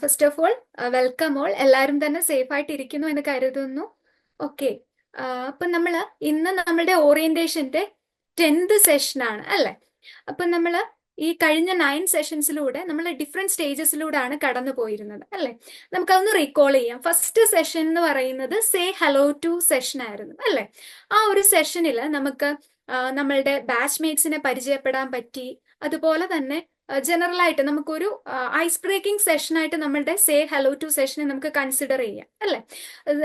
First of all welcome all. എല്ലാവരും തന്നെ safe ആയിട്ട് ഇരിക്കുന്നു എന്ന് കരുതുന്നു. ഓക്കെ, അപ്പൊ നമ്മള് ഇന്ന് നമ്മളുടെ ഓറിയന്റേഷന്റെ 10th സെഷനാണ് അല്ലെ. അപ്പൊ നമ്മള് ഈ കഴിഞ്ഞ 9 സെഷൻസിലൂടെ നമ്മൾ ഡിഫറെന്റ് സ്റ്റേജസിലൂടെയാണ് കടന്നു പോയിരുന്നത് അല്ലെ. നമുക്കതൊന്ന് റീകോൾ ചെയ്യാം. ഫസ്റ്റ് സെഷൻ എന്ന് പറയുന്നത് സേ ഹലോ ടു സെഷൻ ആയിരുന്നു അല്ലെ. ആ ഒരു സെഷനിൽ നമുക്ക് നമ്മളുടെ ബാച്ച്മേറ്റ്സിനെ പരിചയപ്പെടാൻ പറ്റി. അതുപോലെ തന്നെ ജനറൽ ആയിട്ട് നമുക്കൊരു ഐസ് ബ്രേക്കിംഗ് സെഷനായിട്ട് നമ്മളുടെ സേ ഹലോ ടു സെഷനെ നമുക്ക് കൺസിഡർ ചെയ്യാം അല്ലെ.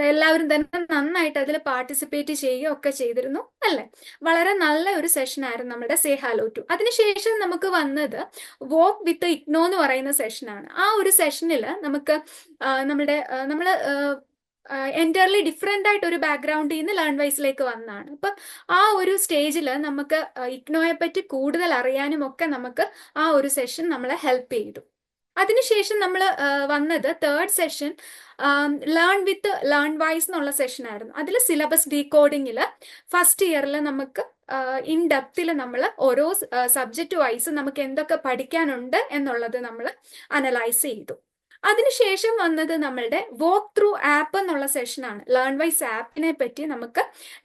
എല്ലാവരും തന്നെ നന്നായിട്ട് അതിൽ പാർട്ടിസിപ്പേറ്റ് ചെയ്യുകയും ഒക്കെ ചെയ്തിരുന്നു അല്ലെ. വളരെ നല്ല ഒരു സെഷൻ ആയിരുന്നു നമ്മുടെ സേ ഹലോ ടു. അതിനുശേഷം നമുക്ക് വന്നത് വോക്ക് വിത്ത് ഇഗ്നോ എന്ന് പറയുന്ന സെഷനാണ്. ആ ഒരു സെഷനിൽ നമുക്ക് നമ്മൾ എൻറ്റയർലി ഡിഫറെൻ്റ് ആയിട്ട് ഒരു ബാക്ക്ഗ്രൗണ്ടിൽ നിന്ന് ലേൺ വൈസിലേക്ക് വന്നതാണ്. അപ്പൊ ആ ഒരു സ്റ്റേജിൽ നമുക്ക് ഇഗ്നോയെ പറ്റി കൂടുതൽ അറിയാനും ഒക്കെ നമുക്ക് ആ ഒരു സെഷൻ നമ്മളെ ഹെൽപ്പ് ചെയ്തു. അതിനുശേഷം നമ്മൾ വന്നത് third session learn with learn wise എന്നുള്ള സെഷൻ ആയിരുന്നു. അതിൽ സിലബസ് ഡീകോഡിങ്ങിൽ ഫസ്റ്റ് ഇയറിൽ നമുക്ക് ഇൻ ഡെപ്തിൽ നമ്മൾ ഓരോ സബ്ജക്റ്റ് വൈസ് നമുക്ക് എന്തൊക്കെ പഠിക്കാനുണ്ട് എന്നുള്ളത് നമ്മൾ അനലൈസ് ചെയ്തു. അതിനുശേഷം വന്നത് നമ്മളുടെ വോക്ക് ത്രൂ ആപ്പ് എന്നുള്ള സെഷനാണ്. ലേൺ വൈസ് ആപ്പിനെ പറ്റി നമുക്ക്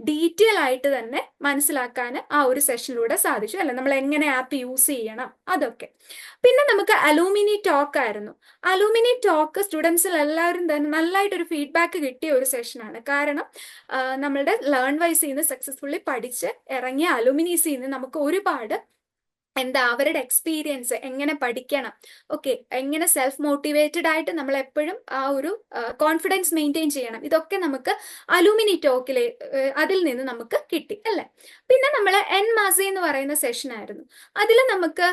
ഡീറ്റെയിൽ ആയിട്ട് തന്നെ മനസ്സിലാക്കാൻ ആ ഒരു സെഷനിലൂടെ സാധിച്ചു അല്ലെ. നമ്മൾ എങ്ങനെ ആപ്പ് യൂസ് ചെയ്യണം അതൊക്കെ. പിന്നെ നമുക്ക് അലൂമിനി ടോക്ക് ആയിരുന്നു. അലൂമിനി ടോക്ക് സ്റ്റുഡൻസിൽ എല്ലാവരും തന്നെ നല്ലതായിട്ടൊരു ഫീഡ്ബാക്ക് കിട്ടിയ ഒരു സെഷനാണ്. കാരണം നമ്മളുടെ ലേൺ വൈസിൽ നിന്ന് സക്സസ്ഫുള്ളി പഠിച്ച് ഇറങ്ങിയ അലൂമിനീസിൽ നിന്ന് നമുക്ക് ഒരുപാട് അവരുടെ എക്സ്പീരിയൻസ്, എങ്ങനെ പഠിക്കണം, ഓക്കെ, എങ്ങനെ സെൽഫ് മോട്ടിവേറ്റഡ് ആയിട്ട് നമ്മൾ എപ്പോഴും ആ ഒരു കോൺഫിഡൻസ് മെയിൻറ്റെയിൻ ചെയ്യണം, ഇതൊക്കെ നമുക്ക് അലൂമിനി ടോക്കിലെ അതിൽ നിന്ന് നമുക്ക് കിട്ടി അല്ലെ. പിന്നെ നമ്മൾ എൻ മാസി എന്ന് പറയുന്ന സെഷൻ ആയിരുന്നു. അതിൽ നമുക്ക്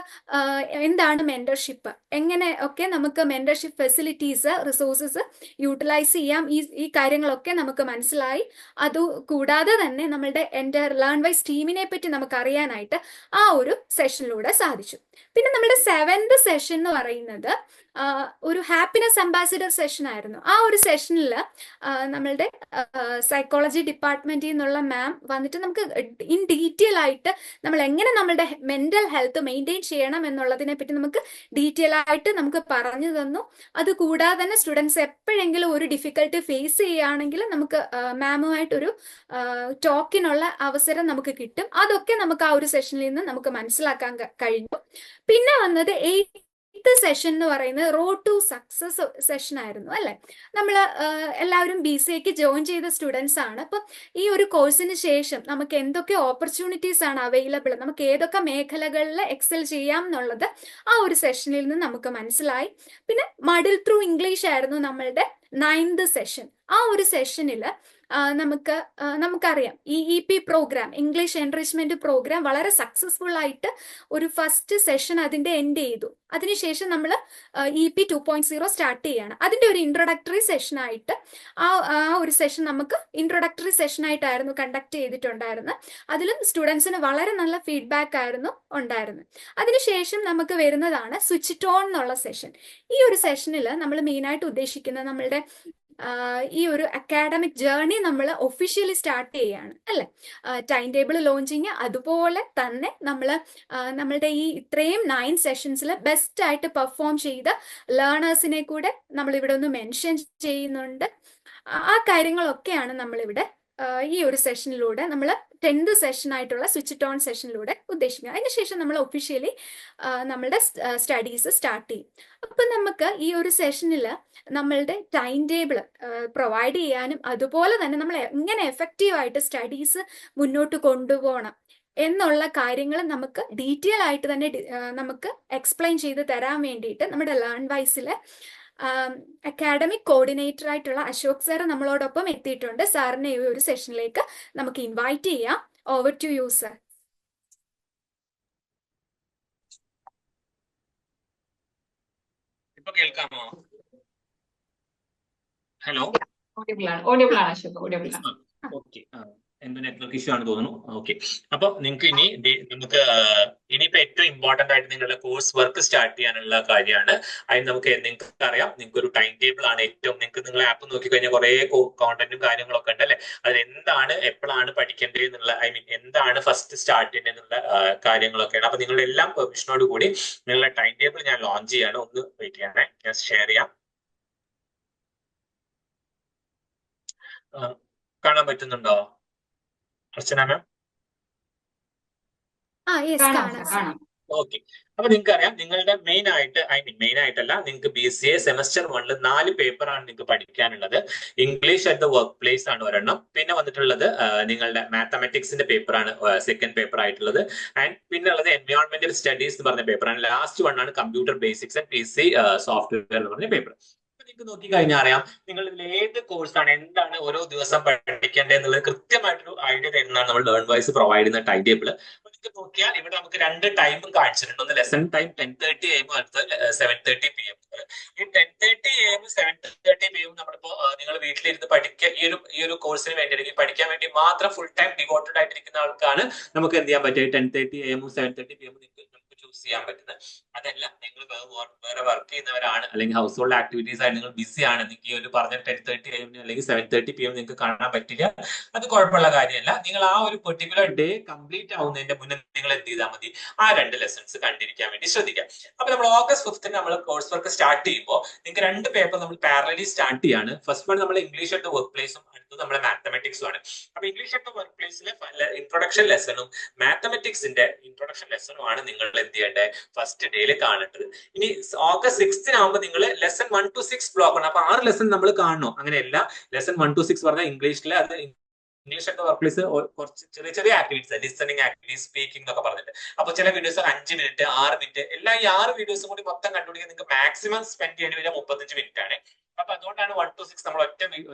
എന്താണ് മെന്റർഷിപ്പ്, എങ്ങനെ ഒക്കെ നമുക്ക് മെന്റർഷിപ്പ് ഫെസിലിറ്റീസ്, റിസോഴ്സസ് യൂട്ടിലൈസ് ചെയ്യാം, ഈ കാര്യങ്ങളൊക്കെ നമുക്ക് മനസ്സിലായി. അതുകൂടാതെ തന്നെ നമ്മളുടെ എൻ്റെ ലേൺ വൈസ് ടീമിനെ പറ്റി നമുക്ക് അറിയാനായിട്ട് ആ ഒരു സെഷനിലൂടെ സാധിച്ചു. പിന്നെ നമ്മുടെ 7th സെഷൻ എന്ന് പറയുന്നത് ഒരു ഹാപ്പിനെസ് അംബാസിഡർ സെഷൻ ആയിരുന്നു. ആ ഒരു സെഷനിൽ നമ്മളുടെ സൈക്കോളജി ഡിപ്പാർട്ട്മെന്റിൽ നിന്നുള്ള മാം വന്നിട്ട് നമുക്ക് ഇൻ ഡീറ്റെയിൽ ആയിട്ട് നമ്മൾ എങ്ങനെ നമ്മളുടെ മെന്റൽ ഹെൽത്ത് മെയിൻറ്റെയിൻ ചെയ്യണം എന്നുള്ളതിനെ പറ്റി നമുക്ക് ഡീറ്റെയിൽ ആയിട്ട് നമുക്ക് പറഞ്ഞു തന്നു. അതുകൂടാതെ തന്നെ സ്റ്റുഡൻസ് എപ്പോഴെങ്കിലും ഒരു ഡിഫിക്കൽട്ടി ഫേസ് ചെയ്യുകയാണെങ്കിൽ നമുക്ക് മാമുമായിട്ടൊരു ടോക്കിനുള്ള അവസരം നമുക്ക് കിട്ടും. അതൊക്കെ നമുക്ക് ആ ഒരു സെഷനിൽ നിന്ന് നമുക്ക് മനസ്സിലാക്കാൻ കഴിഞ്ഞു. പിന്നെ വന്നത് 8th സെഷൻ എന്ന് പറയുന്നത് റോഡ് ടു സക്സസ് സെഷൻ ആയിരുന്നു അല്ലെ. നമ്മൾ എല്ലാവരും BCAക്ക് ജോയിൻ ചെയ്ത സ്റ്റുഡൻസ് ആണ്. അപ്പം ഈ ഒരു കോഴ്സിന് ശേഷം നമുക്ക് എന്തൊക്കെ ഓപ്പർച്യൂണിറ്റീസ് ആണ് അവൈലബിൾ, നമുക്ക് ഏതൊക്കെ മേഖലകളിൽ എക്സൽ ചെയ്യാം എന്നുള്ളത് ആ ഒരു സെഷനിൽ നിന്ന് നമുക്ക് മനസ്സിലായി. പിന്നെ മഡിൽ ത്രൂ ഇംഗ്ലീഷ് ആയിരുന്നു നമ്മളുടെ 9th സെഷൻ. ആ ഒരു സെഷനിൽ നമുക്കറിയാം EEP program, English enrichment program വളരെ സക്സസ്ഫുൾ ആയിട്ട് ഒരു ഫസ്റ്റ് സെഷൻ അതിന്റെ എൻഡ് ചെയ്തു. അതിനുശേഷം നമ്മൾ EP 2.0 സ്റ്റാർട്ട് ചെയ്യാണ്. അതിന്റെ ഒരു ഇൻട്രൊഡക്ടറി സെഷനായിട്ട് ആ ഒരു സെഷൻ നമുക്ക് ഇൻട്രൊഡക്ടറി സെഷനായിട്ടായിരുന്നു കണ്ടക്ട് ചെയ്തിട്ടുണ്ടായിരുന്നത്. അതിലും സ്റ്റുഡൻസിന് വളരെ നല്ല ഫീഡ്ബാക്ക് ആയിരുന്നു ഉണ്ടായിരുന്നത്. അതിനുശേഷം നമുക്ക് വരുന്നതാണ് സ്വിച്ച് ടോൺ എന്നുള്ള സെഷൻ. ഈ ഒരു സെഷനിൽ നമ്മൾ മെയിനായിട്ട് ഉദ്ദേശിക്കുന്നത് നമ്മളുടെ ഈ ഒരു അക്കാഡമിക് ജേർണി നമ്മൾ ഒഫീഷ്യലി സ്റ്റാർട്ട് ചെയ്യാണ് അല്ലെ. ടൈം ടേബിൾ ലോഞ്ചിങ്, അതുപോലെ തന്നെ നമ്മളുടെ ഈ ഇത്രയും 9 സെഷൻസിൽ ബെസ്റ്റ് ആയിട്ട് പെർഫോം ചെയ്ത ലേണേഴ്സിനെ കൂടെ നമ്മൾ ഇവിടെ ഒന്ന് മെൻഷൻ ചെയ്യുന്നുണ്ട്. ആ കാര്യങ്ങളൊക്കെയാണ് നമ്മളിവിടെ ഈ ഒരു സെഷനിലൂടെ നമ്മൾ 10th സെഷനായിട്ടുള്ള സ്വിച്ച് ടോൺ സെഷനിലൂടെ ഉദ്ദേശിക്കുന്നത്. അതിനുശേഷം നമ്മൾ ഒഫീഷ്യലി നമ്മളുടെ സ്റ്റഡീസ് സ്റ്റാർട്ട് ചെയ്യും. അപ്പം നമുക്ക് ഈ ഒരു സെഷനിൽ നമ്മളുടെ ടൈം ടേബിൾ പ്രൊവൈഡ് ചെയ്യാനും അതുപോലെ തന്നെ നമ്മൾ എങ്ങനെ എഫക്റ്റീവായിട്ട് സ്റ്റഡീസ് മുന്നോട്ട് കൊണ്ടുപോകണം എന്നുള്ള കാര്യങ്ങൾ നമുക്ക് ഡീറ്റെയിൽ ആയിട്ട് തന്നെ നമുക്ക് എക്സ്പ്ലെയിൻ ചെയ്ത് തരാൻ വേണ്ടിയിട്ട് നമ്മുടെ ലേൺ വൈസിൽ അക്കാഡമിക് കോർഡിനേറ്റർ ആയിട്ടുള്ള അശോക് സാർ നമ്മളോടൊപ്പം എത്തിയിട്ടുണ്ട്. സാറിനെ ഈ ഒരു സെഷനിലേക്ക് നമുക്ക് ഇൻവൈറ്റ് ചെയ്യാം. Over to you sir. ഇപ്പൊ കേൾക്കാമോ? ഹലോ, ഓഡിയബിൾ ആണ് അശോക്, ഓഡിയബിൾ ആണ്. ഓക്കെ. എന്തോ നെറ്റ്വർക്ക് ഇഷ്യൂ ആണ് തോന്നുന്നു. ഓക്കെ, അപ്പൊ നിങ്ങൾക്ക് നമുക്ക് ഇനിയിപ്പോ ഏറ്റവും ഇമ്പോർട്ടന്റ് ആയിട്ട് നിങ്ങളുടെ കോഴ്സ് വർക്ക് സ്റ്റാർട്ട് ചെയ്യാനുള്ള കാര്യമാണ്. അതിന് നിങ്ങൾക്ക് അറിയാം, നിങ്ങൾക്ക് ഒരു ടൈം ടേബിൾ ആണ് ഏറ്റവും. നിങ്ങളെ ആപ്പ് നോക്കിക്കഴിഞ്ഞാൽ കുറെ കോണ്ടന്റും കാര്യങ്ങളൊക്കെ ഉണ്ട് അല്ലെ. അതിൽ എന്താണ് എപ്പോഴാണ് പഠിക്കേണ്ടത് എന്നുള്ള, ഐ മീൻ എന്താണ് ഫസ്റ്റ് സ്റ്റാർട്ട് ചെയ്യേണ്ടത് എന്നുള്ള കാര്യങ്ങളൊക്കെയാണ്. അപ്പൊ നിങ്ങളുടെ എല്ലാം പെർമിഷനോട് കൂടി നിങ്ങളുടെ ടൈം ടേബിൾ ഞാൻ ലോഞ്ച് ചെയ്യാണ്. ഒന്ന് വെയിറ്റ് ചെയ്യണേ, ഞാൻ ഷെയർ ചെയ്യാം. കാണാൻ പറ്റുന്നുണ്ടോ അർച്ചന മാം? കാണാം. ഓക്കെ, അപ്പൊ നിങ്ങൾക്ക് അറിയാം നിങ്ങളുടെ മെയിൻ ആയിട്ടല്ല, നിങ്ങൾക്ക് BCA സെമസ്റ്റർ 1 4 പേപ്പറാണ് നിങ്ങൾക്ക് പഠിക്കാനുള്ളത്. English at the work place ആണ് ഒരെണ്ണം. പിന്നെ വന്നിട്ടുള്ളത് നിങ്ങളുടെ മാത്തമാറ്റിക്സിന്റെ പേപ്പറാണ് സെക്കൻഡ് പേപ്പർ ആയിട്ടുള്ളത്. ആൻഡ് പിന്നെ ഉള്ളത് എൻവയോൺമെന്റൽ സ്റ്റഡീസ് എന്ന് പറഞ്ഞ പേപ്പറാണ്. ലാസ്റ്റ് വൺ ആണ് computer basics and PC software എന്ന് പറഞ്ഞ പേപ്പർ. നിങ്ങൾക്ക് നോക്കി കഴിഞ്ഞാൽ അറിയാം നിങ്ങൾ ഇതിൽ ഏത് കോഴ്സാണ്, എന്താണ് ഓരോ ദിവസം പഠിക്കേണ്ടത് എന്നുള്ളത് കൃത്യമായിട്ടൊരു ഐഡിയ തരുന്നതാണ് നമ്മൾ ലേൺ വൈസ് പ്രൊവൈഡ് ചെയ്യുന്ന ടൈം ടേബിൾ. നോക്കിയാൽ ഇവിടെ നമുക്ക് 2 ടൈമും കാണിച്ചിട്ടുണ്ട്. ഒന്ന് ലെസൺ ടൈം 10:30 AM, അടുത്തത് 7:30 PM. ഈ 10:30 AM 7:30 PM നമ്മളിപ്പോ നിങ്ങൾ വീട്ടിലിരുന്ന് പഠിക്കുക, ഈ ഒരു കോഴ്സിന് വേണ്ടി അല്ലെങ്കിൽ പഠിക്കാൻ വേണ്ടി മാത്രം ഫുൾ ടൈം ഡിവോട്ടഡ് ആയിട്ടിരിക്കുന്ന ആൾക്കാണ് നമുക്ക് എന്ത് ചെയ്യാൻ പറ്റുക, 10:30 AM 7:30 PM നമുക്ക് ചൂസ് ചെയ്യാൻ പറ്റുന്നത്. അതല്ല, നിങ്ങൾ വേറെ വർക്ക് ചെയ്യുന്നവരാണ് അല്ലെങ്കിൽ ഹൗസ് ഹോൾഡ് ആക്ടിവിറ്റീസ് ആയിട്ട് നിങ്ങൾ ബിസി ആണ്, നിങ്ങൾക്ക് ഈ ഒരു പറഞ്ഞ 10:30 AM അല്ലെങ്കിൽ 7:30 PM നിങ്ങൾക്ക് കാണാൻ പറ്റില്ല, അത് കുഴപ്പമുള്ള കാര്യമല്ല. നിങ്ങൾ ആ ഒരു പെർട്ടിക്കുലർ ഡേ കംപ്ലീറ്റ് ആവുന്നതിന്റെ മുന്നേ നിങ്ങൾ എന്ത് ചെയ്താൽ മതി, ആ 2 ലെസൺസ് കണ്ടിരിക്കാൻ വേണ്ടി ശ്രദ്ധിക്കാം. അപ്പൊ നമ്മൾ August 5th നമ്മൾ കോഴ്സ് വർക്ക് സ്റ്റാർട്ട് ചെയ്യുമ്പോൾ നിങ്ങൾക്ക് 2 പേപ്പർ നമ്മൾ പാരലലി സ്റ്റാർട്ട് ചെയ്യാണ്. ഫസ്റ്റ് വൺ നമ്മൾ ഇംഗ്ലീഷ് അറ്റ് വർക്ക് പ്ലേസും, അടുത്തത് നമ്മുടെ മാത്തമാറ്റിക്സും ആണ്. അപ്പൊ ഇംഗ്ലീഷ് അറ്റ് വർക്ക് പ്ലേസിലെ ഇൻട്രൊഡക്ഷൻ ലെസണും മാത്തമാറ്റിക്സിന്റെ ഇൻട്രൊഡക്ഷൻ ലെസണും ആണ് നിങ്ങൾ എന്ത് ചെയ്യേണ്ടത്, ഫസ്റ്റ് ഡേയിൽ കാണേണ്ടത്. ഇനി August 6th നിങ്ങൾ ലെസൺ 1 to 6 ബ്ലോക്ക് ആണ്. അപ്പൊ 6 ലെസൺ നമ്മൾ കാണണോ? അങ്ങനെയല്ല. ലെസൺ 1 to 6 പറഞ്ഞാൽ ഇംഗ്ലീഷിലെ അത് ഇംഗ്ലീഷ് ഒക്കെ വർക്ക് പ്ലേസ് കുറച്ച് ചെറിയ ചെറിയ ആക്ടിവിറ്റീസ്, ലിസണിങ് ആക്ടിവിറ്റീസ്, സ്പീക്കിംഗ് എന്നൊക്കെ പറഞ്ഞിട്ട്. അപ്പൊ ചില വീഡിയോസ് 5 മിനിറ്റ് 6 മിനിറ്റ് എല്ലാം, ഈ 6 വീഡിയോസും കൂടി മൊത്തം കണ്ടുപിടിക്കാൻ നിങ്ങൾക്ക് മാക്സിമം സ്പെൻഡ് ചെയ്യേണ്ടി വരിക 35 മിനിറ്റ് ആണ്. അപ്പൊ അതുകൊണ്ടാണ് 1 to 6 നമ്മൾ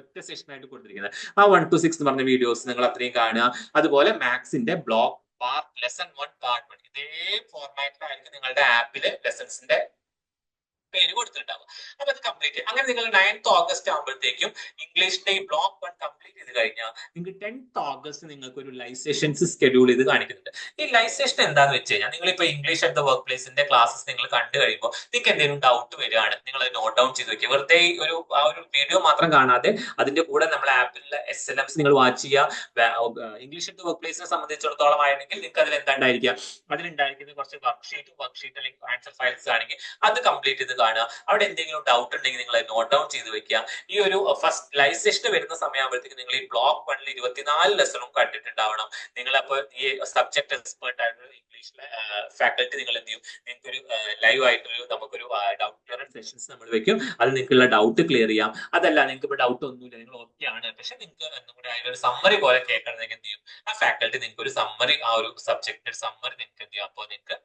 ഒറ്റ സെഷൻ ആയിട്ട് കൊടുത്തിരിക്കുന്നത്. ആ 1 to 6 എന്ന് പറഞ്ഞ വീഡിയോസ് നിങ്ങൾ അത്രയും കാണുക. അതുപോലെ മാത്സിന്റെ ബ്ലോക്ക് പാർട്ട് ലെസൺ 1 പാർട്ട് 1 ഇതേ ഫോർമാറ്റിലായിരിക്കും നിങ്ങളുടെ ആപ്പില് ലെസൺസിന്റെ പേര് കൊടുത്തിട്ടുണ്ടാവും. അപ്പൊ അത് കംപ്ലീറ്റ് അങ്ങനെ നിങ്ങൾ 9th August ആകുമ്പോഴത്തേക്കും ഇംഗ്ലീഷിന്റെ ഈ ബ്ലോക്ക് 1 കംപ്ലീറ്റ് ചെയ്ത് കഴിഞ്ഞാൽ നിങ്ങൾക്ക് 10th August നിങ്ങൾക്ക് ഒരു ലൈവ് സെഷൻസ് ഷെഡ്യൂൾ ചെയ്ത് കാണിക്കുന്നുണ്ട്. ഈ ലൈവ് സെഷൻ എന്താന്ന് വെച്ച് കഴിഞ്ഞാൽ, നിങ്ങളിപ്പോ ഇംഗ്ലീഷ് അറ്റ് ദ വർക്ക് പ്ലേസിന്റെ ക്ലാസ്സസ് നിങ്ങൾ കണ്ടു കഴിയുമ്പോൾ നിങ്ങൾക്ക് എന്തെങ്കിലും ഡൗട്ട് വരികയാണ്, നിങ്ങൾ അത് നോട്ട് ഡൗൺ ചെയ്ത് വെക്കുക. വെറുതെ ആ ഒരു വീഡിയോ മാത്രം കാണാതെ അതിന്റെ കൂടെ നമ്മുടെ ആപ്പിലുള്ള SLMs നിങ്ങൾ വാച്ച് ചെയ്യുക. ഇംഗ്ലീഷ് അറ്റ് ദ വർക്ക് പ്ലേസിനെ സംബന്ധിച്ചിടത്തോളം ആയിരുന്നെങ്കിൽ നിങ്ങൾക്ക് അതിൽ എന്താണ്ടായിരിക്കുക, അതിലുണ്ടായിരിക്കുന്ന കുറച്ച് വർക്ക്ഷീറ്റ് അല്ലെങ്കിൽ ആൻസർ ഫയൽസ് ആണെങ്കിൽ അത് കംപ്ലീറ്റ് ചെയ്ത് കാണുക. അവിടെ എന്തെങ്കിലും ഡൗട്ട് ഉണ്ടെങ്കിൽ നിങ്ങൾ നോട്ട് ഡൗൺ ചെയ്ത് വെക്കുക. ഈ ഒരു ഫസ്റ്റ് ലൈവ് സെഷൻ വരുന്ന സമയമാകുമ്പോഴത്തേക്ക് നിങ്ങൾ ഈ ബ്ലോക്ക് 1 24 ലെസണും കണ്ടിട്ടുണ്ടാവണം. നിങ്ങൾ അപ്പോൾ ഈ സബ്ജക്ട് എക്സ്പേർട്ട് ആയിട്ടുള്ള ഇംഗ്ലീഷിലെ ഫാക്കൽറ്റി നിങ്ങൾ എന്ത് ചെയ്യും, നിങ്ങൾക്ക് ഒരു ലൈവ് ആയിട്ടൊരു നമുക്കൊരു ഡൗട്ട് ക്ലിയറൻസ് സെഷൻസ് നമ്മൾ വെക്കും. അത് നിങ്ങൾക്കുള്ള ഡൗട്ട് ക്ലിയർ ചെയ്യാം. അതല്ല നിങ്ങൾക്ക് ഇപ്പോൾ ഡൗട്ട് ഒന്നുമില്ല, നിങ്ങൾ ഓക്കെ ആണ്, പക്ഷെ നിങ്ങൾക്ക് നമ്മുടെ അതിലൊരു സമ്മറി പോലെ കേൾക്കണമെങ്കിൽ എന്ത് ചെയ്യും, ആ ഫാക്കൽറ്റി നിങ്ങൾക്ക് ഒരു സമ്മറി, ആ ഒരു സബ്ജക്ട് സമ്മറി നിങ്ങൾക്ക് എന്ത് ചെയ്യും, അപ്പോൾ നിങ്ങൾക്ക്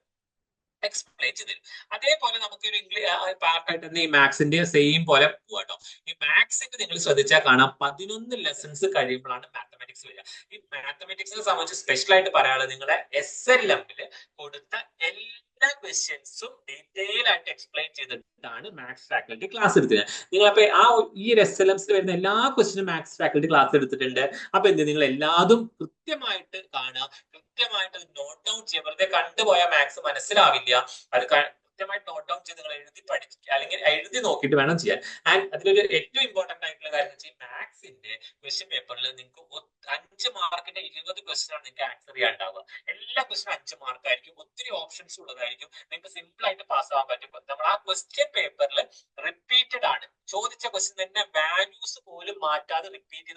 എക്സ്പ്ലെയിൻ ചെയ്തു തരും. അതേപോലെ നമുക്ക് ഒരു ഇംഗ്ലീഷ് പാർട്ടായിട്ട് ഈ മാത്സിന്റെ സെയിം പോലെ പോകട്ടോ. ഈ മാത്സിന്റെ നിങ്ങൾ ശ്രദ്ധിച്ചാൽ കാണാം 11 ലെസൺസ് കഴിയുമ്പോഴാണ് മാത്തമാറ്റിക്സ് വരിക. ഈ മാത്തമാറ്റിക്സിനെ സംബന്ധിച്ച് സ്പെഷ്യൽ ആയിട്ട് പറയാനുള്ളത്, നിങ്ങളുടെ SLM-ൽ കൊടുത്ത എല്ലാ ക്വസ്റ്റ്യൻസും ഡീറ്റെയിൽ ആയിട്ട് എക്സ്പ്ലെയിൻ ചെയ്തിട്ടാണ് മാത്സ് ഫാക്കൽറ്റി ക്ലാസ് എടുത്തത്. നിങ്ങളപ്പോ ഈ SLMs വരുന്ന എല്ലാ ക്വസ്റ്റ്യനും മാത്സ് ഫാക്കൽറ്റി ക്ലാസ് എടുത്തിട്ടുണ്ട്. അപ്പൊ എന്ത്, നിങ്ങൾ എല്ലാതും കൃത്യമായിട്ട് കാണുക, കൃത്യമായിട്ട് നോട്ട് ഡൗൺ ചെയ്യുക. വെറുതെ കണ്ടുപോയ മാത്സ് മനസ്സിലാവില്ല. അത് കൃത്യമായിട്ട് നോട്ട് ഡൗൺ ചെയ്ത് നിങ്ങൾ എഴുതി പഠിക്കുക, അല്ലെങ്കിൽ എഴുതി നോക്കിയിട്ട് വേണം ചെയ്യാൻ. ആൻഡ് അതിലൊരു ഏറ്റവും ഇമ്പോർട്ടന്റ് ആയിട്ടുള്ള കാര്യം എന്ന് വെച്ചാൽ, മാത്സിന്റെ ക്വസ്റ്റ്യൻ പേപ്പറിൽ നിങ്ങൾക്ക് 5 മാർക്കിന്റെ 20 ക്വസ്റ്റ്യൻ ആണ് നിങ്ങൾക്ക് ആൻസർ ചെയ്യാൻ ഉണ്ടാവുക. എല്ലാ ക്വസ്റ്റ്യനും 5 മാർക്ക് ആയിരിക്കും, ഒത്തിരി ഓപ്ഷൻസ് ഉള്ളതായിരിക്കും, നിങ്ങൾക്ക് സിമ്പിൾ ആയിട്ട് പാസ് ആവാൻ പറ്റും. നമ്മൾ ആ ക്വസ്റ്റ്യൻ പേപ്പറിൽ റിപ്പീറ്റഡ് ആണ്, ചോദിച്ച ക്വസ്റ്റ്യൻ തന്നെ വാല്യൂസ് പോലും മാറ്റാതെ റിപ്പീറ്റ്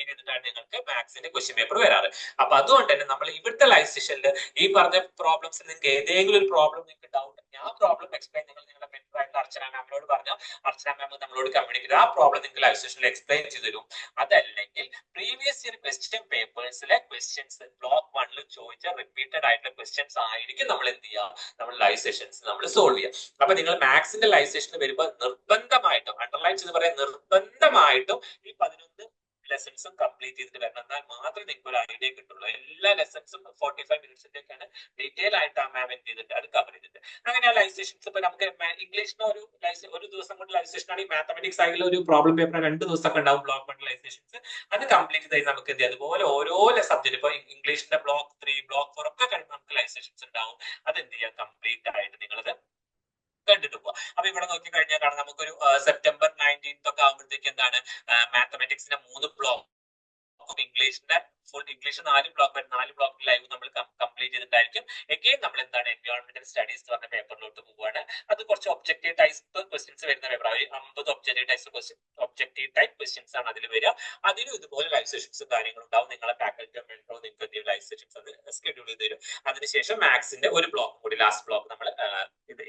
ചെയ്തിട്ടാണ് നിങ്ങൾക്ക് മാത്സിന്റെ ക്വസ്റ്റ്യൻ പേപ്പർ വരാറ്. അപ്പൊ അതുകൊണ്ട് തന്നെ നമ്മൾ ഇവിടുത്തെ ലൈവ് സെഷനിൽ ഈ പറഞ്ഞ പ്രോബ്ലംസിൽ നിങ്ങൾക്ക് ഏതെങ്കിലും ഒരു പ്രോബ്ലം നിങ്ങൾക്ക് ഡൗട്ട്, ആ പ്രോബ്ലം എക്സ്പ്ലെയിൻ നിങ്ങളുടെ മെന്ററായിട്ട് അർച്ചന മാമിനോട് പറഞ്ഞാൽ അർച്ചന മാം നമ്മളോട് കമ്മ്യൂണിക്കേറ്റ്, ആ പ്രോബ്ലം നിങ്ങൾക്ക് ലൈവ് സെഷനിൽ എക്സ്പ്ലെയിൻ ചെയ്ത് തരും. അതല്ലെങ്കിൽ പ്രീവിയസ് ഇയർ ക്വസ്റ്റ്യൻ പേപ്പേഴ്സിലെ ക്വസ്റ്റ്യൻസ് ബ്ലോക്ക് 1 ചോദിച്ച റിപ്പീറ്റഡ് ആയിട്ടുള്ള ക്വസ്റ്റ്യൻസ് ആയിരിക്കും നമ്മൾ എന്ത് ചെയ്യുക, നമ്മൾ ലൈവ് സെഷൻസ് നമ്മൾ സോൾവ് ചെയ്യുക. അപ്പൊ നിങ്ങൾ മാത്സിന്റെ ലൈവ് സെഷനിൽ വരുമ്പോൾ നിർബന്ധമായിട്ടും, അണ്ടർലൈൻ ചെയ്ത് പറയാൻ, നിർബന്ധമായിട്ടും ഈ 11 ലെസൺസും കംപ്ലീറ്റ് ചെയ്തിട്ട് വരണം. എന്നാൽ മാത്രമേ നിങ്ങൾക്ക് ഒരു ഐഡിയ കിട്ടുള്ളൂ. എല്ലാ ലെസൺസും 45 മിനിറ്റ്സിന്റെയൊക്കെയാണ് ഡീറ്റെയിൽ ആയിട്ട് ആ മാം എന്ത് ചെയ്തിട്ട് അത് കവർ ചെയ്തിട്ട് അങ്ങനെ ആ ലൈവ് സെഷൻസ്. ഇപ്പൊ നമുക്ക് ഇംഗ്ലീഷിന് ഒരു ദിവസം കൊണ്ട് ലൈവ് സെഷൻ ആണെങ്കിൽ മാത്തമെറ്റിക്സ് ആയിട്ടുള്ള ഒരു പ്രോബ്ലം പേപ്പർ 2 ദിവസമൊക്കെ ഉണ്ടാവും ബ്ലോക്ക് 1 ലൈവ് സെഷൻസ്. അത് കംപ്ലീറ്റ് ചെയ്ത് നമുക്ക് എന്ത് ചെയ്യാം, അതുപോലെ ഓരോ സബ്ജക്ട് ഇപ്പൊ ഇംഗ്ലീഷിന്റെ ബ്ലോക്ക് 3 ബ്ലോക്ക് 4 ഒക്കെ കഴിഞ്ഞ് നമുക്ക് ലൈവ് സെഷൻസ് ഉണ്ടാവും. അത് എന്ത് ചെയ്യാം, കംപ്ലീറ്റ് ആയിട്ട് നിങ്ങളത് കണ്ടിട്ട് പോവാം. അപ്പൊ ഇവിടെ നോക്കി കഴിഞ്ഞാൽ കാണാം നമുക്കൊരു സെപ്റ്റംബർ 19 ഒക്കെ ആകുമ്പോഴത്തേക്ക് എന്താണ് മാത്തമെറ്റിക്സിന്റെ 3 ബ്ലോക്ക്, ഇംഗ്ലീഷിന്റെ ഫുൾ ഇംഗ്ലീഷ് 4 ബ്ലോക്ക് ലൈവ് നമ്മൾ കംപ്ലീറ്റ് ചെയ്തിട്ടായിരിക്കും. എഗെയിൻ നമ്മൾ എന്താണ് എൻവയോൺമെന്റൽ സ്റ്റഡീസ് എന്ന് പറഞ്ഞ പേപ്പറിലോട്ട് പോവുകയാണ്. അത് കുറച്ച് ഒബ്ജക്റ്റീവ് ടൈപ്പ് ക്വസ്റ്റ്യൻസ് വരുന്ന പേപ്പർ. 50 ഒബ്ജക്റ്റീവ് ടൈപ്പ് ക്വസ്റ്റ്യൻസ് ആണ് അതിൽ വരിക. അതിലും ഇതുപോലെ ലൈവ് സെഷൻസും കാര്യങ്ങളും ഉണ്ടാവും. നിങ്ങളെ ഫാക്കൽറ്റി മെൻറ്ററോ നിങ്ങൾക്ക് ലൈവ് സെഷൻസ് അത് സ്കെഡ്യൂൾ ചെയ്ത് തരും. അതിനുശേഷം മാത്സിന്റെ ഒരു ബ്ലോക്ക് കൂടി, ലാസ്റ്റ് ബ്ലോക്ക് നമ്മൾ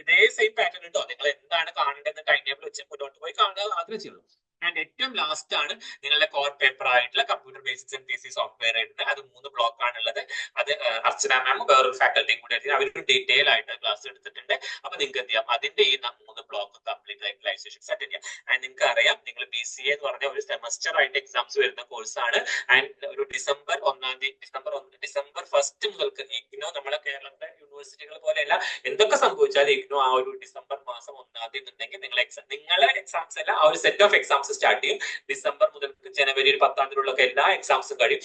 ഇതേ സെയിം പാറ്റേൺ ഉണ്ടോ, നിങ്ങൾ എന്താണ് കാണേണ്ടതെന്ന് ടൈം ടേബിൾ വെച്ച് മുന്നോട്ട് പോയി കാണുക മാത്രമേ ചെയ്യുള്ളൂ. ആൻഡ് ഏറ്റവും ലാസ്റ്റ് ആണ് നിങ്ങളുടെ കോർ പേപ്പർ ആയിട്ടുള്ള computer basics and PC software ആയിട്ട്. അത് 3 ബ്ലോക്ക് ആണുള്ളത്. അത് അർച്ചന മാം വേറൊരു ഫാക്കൽറ്റിയും കൂടി ആയിട്ട് അവർക്ക് ഡീറ്റെയിൽ ആയിട്ട് ക്ലാസ് എടുത്തിട്ടുണ്ട്. അപ്പൊ നിങ്ങൾക്ക് എന്ത് ചെയ്യാം, അതിന്റെ ഈ 3 ബ്ലോക്ക് കംപ്ലീറ്റ് ആയിട്ട് ലൈവ് സെഷൻസ് അറ്റൻഡ് ചെയ്യാം. ആൻഡ് നിങ്ങൾക്ക് അറിയാം, നിങ്ങൾ BCA എന്ന് പറഞ്ഞ ഒരു സെമസ്റ്റർ ആയിട്ട് എക്സാംസ് വരുന്ന കോഴ്സാണ്. ആൻഡ് ഒരു ഡിസംബർ 1 മുതൽക്ക് ഇഗ്നോ നമ്മളെ കേരളത്തിലെ യൂണിവേഴ്സിറ്റികൾ പോലെയല്ല, എന്തൊക്കെ സംഭവിച്ചാലും ഇഗ്നോ ആ ഒരു ഡിസംബർ മാസം 1 എന്നുണ്ടെങ്കിൽ നിങ്ങളെ എക്സാംസ് അല്ല, ആ ഒരു സെറ്റ് ഓഫ് എക്സാംസ് സ്റ്റാർട്ട് ചെയ്യും. ഡിസംബർ മുതൽ ജനുവരി 10 എല്ലാ എക്സാംസും കഴിയും.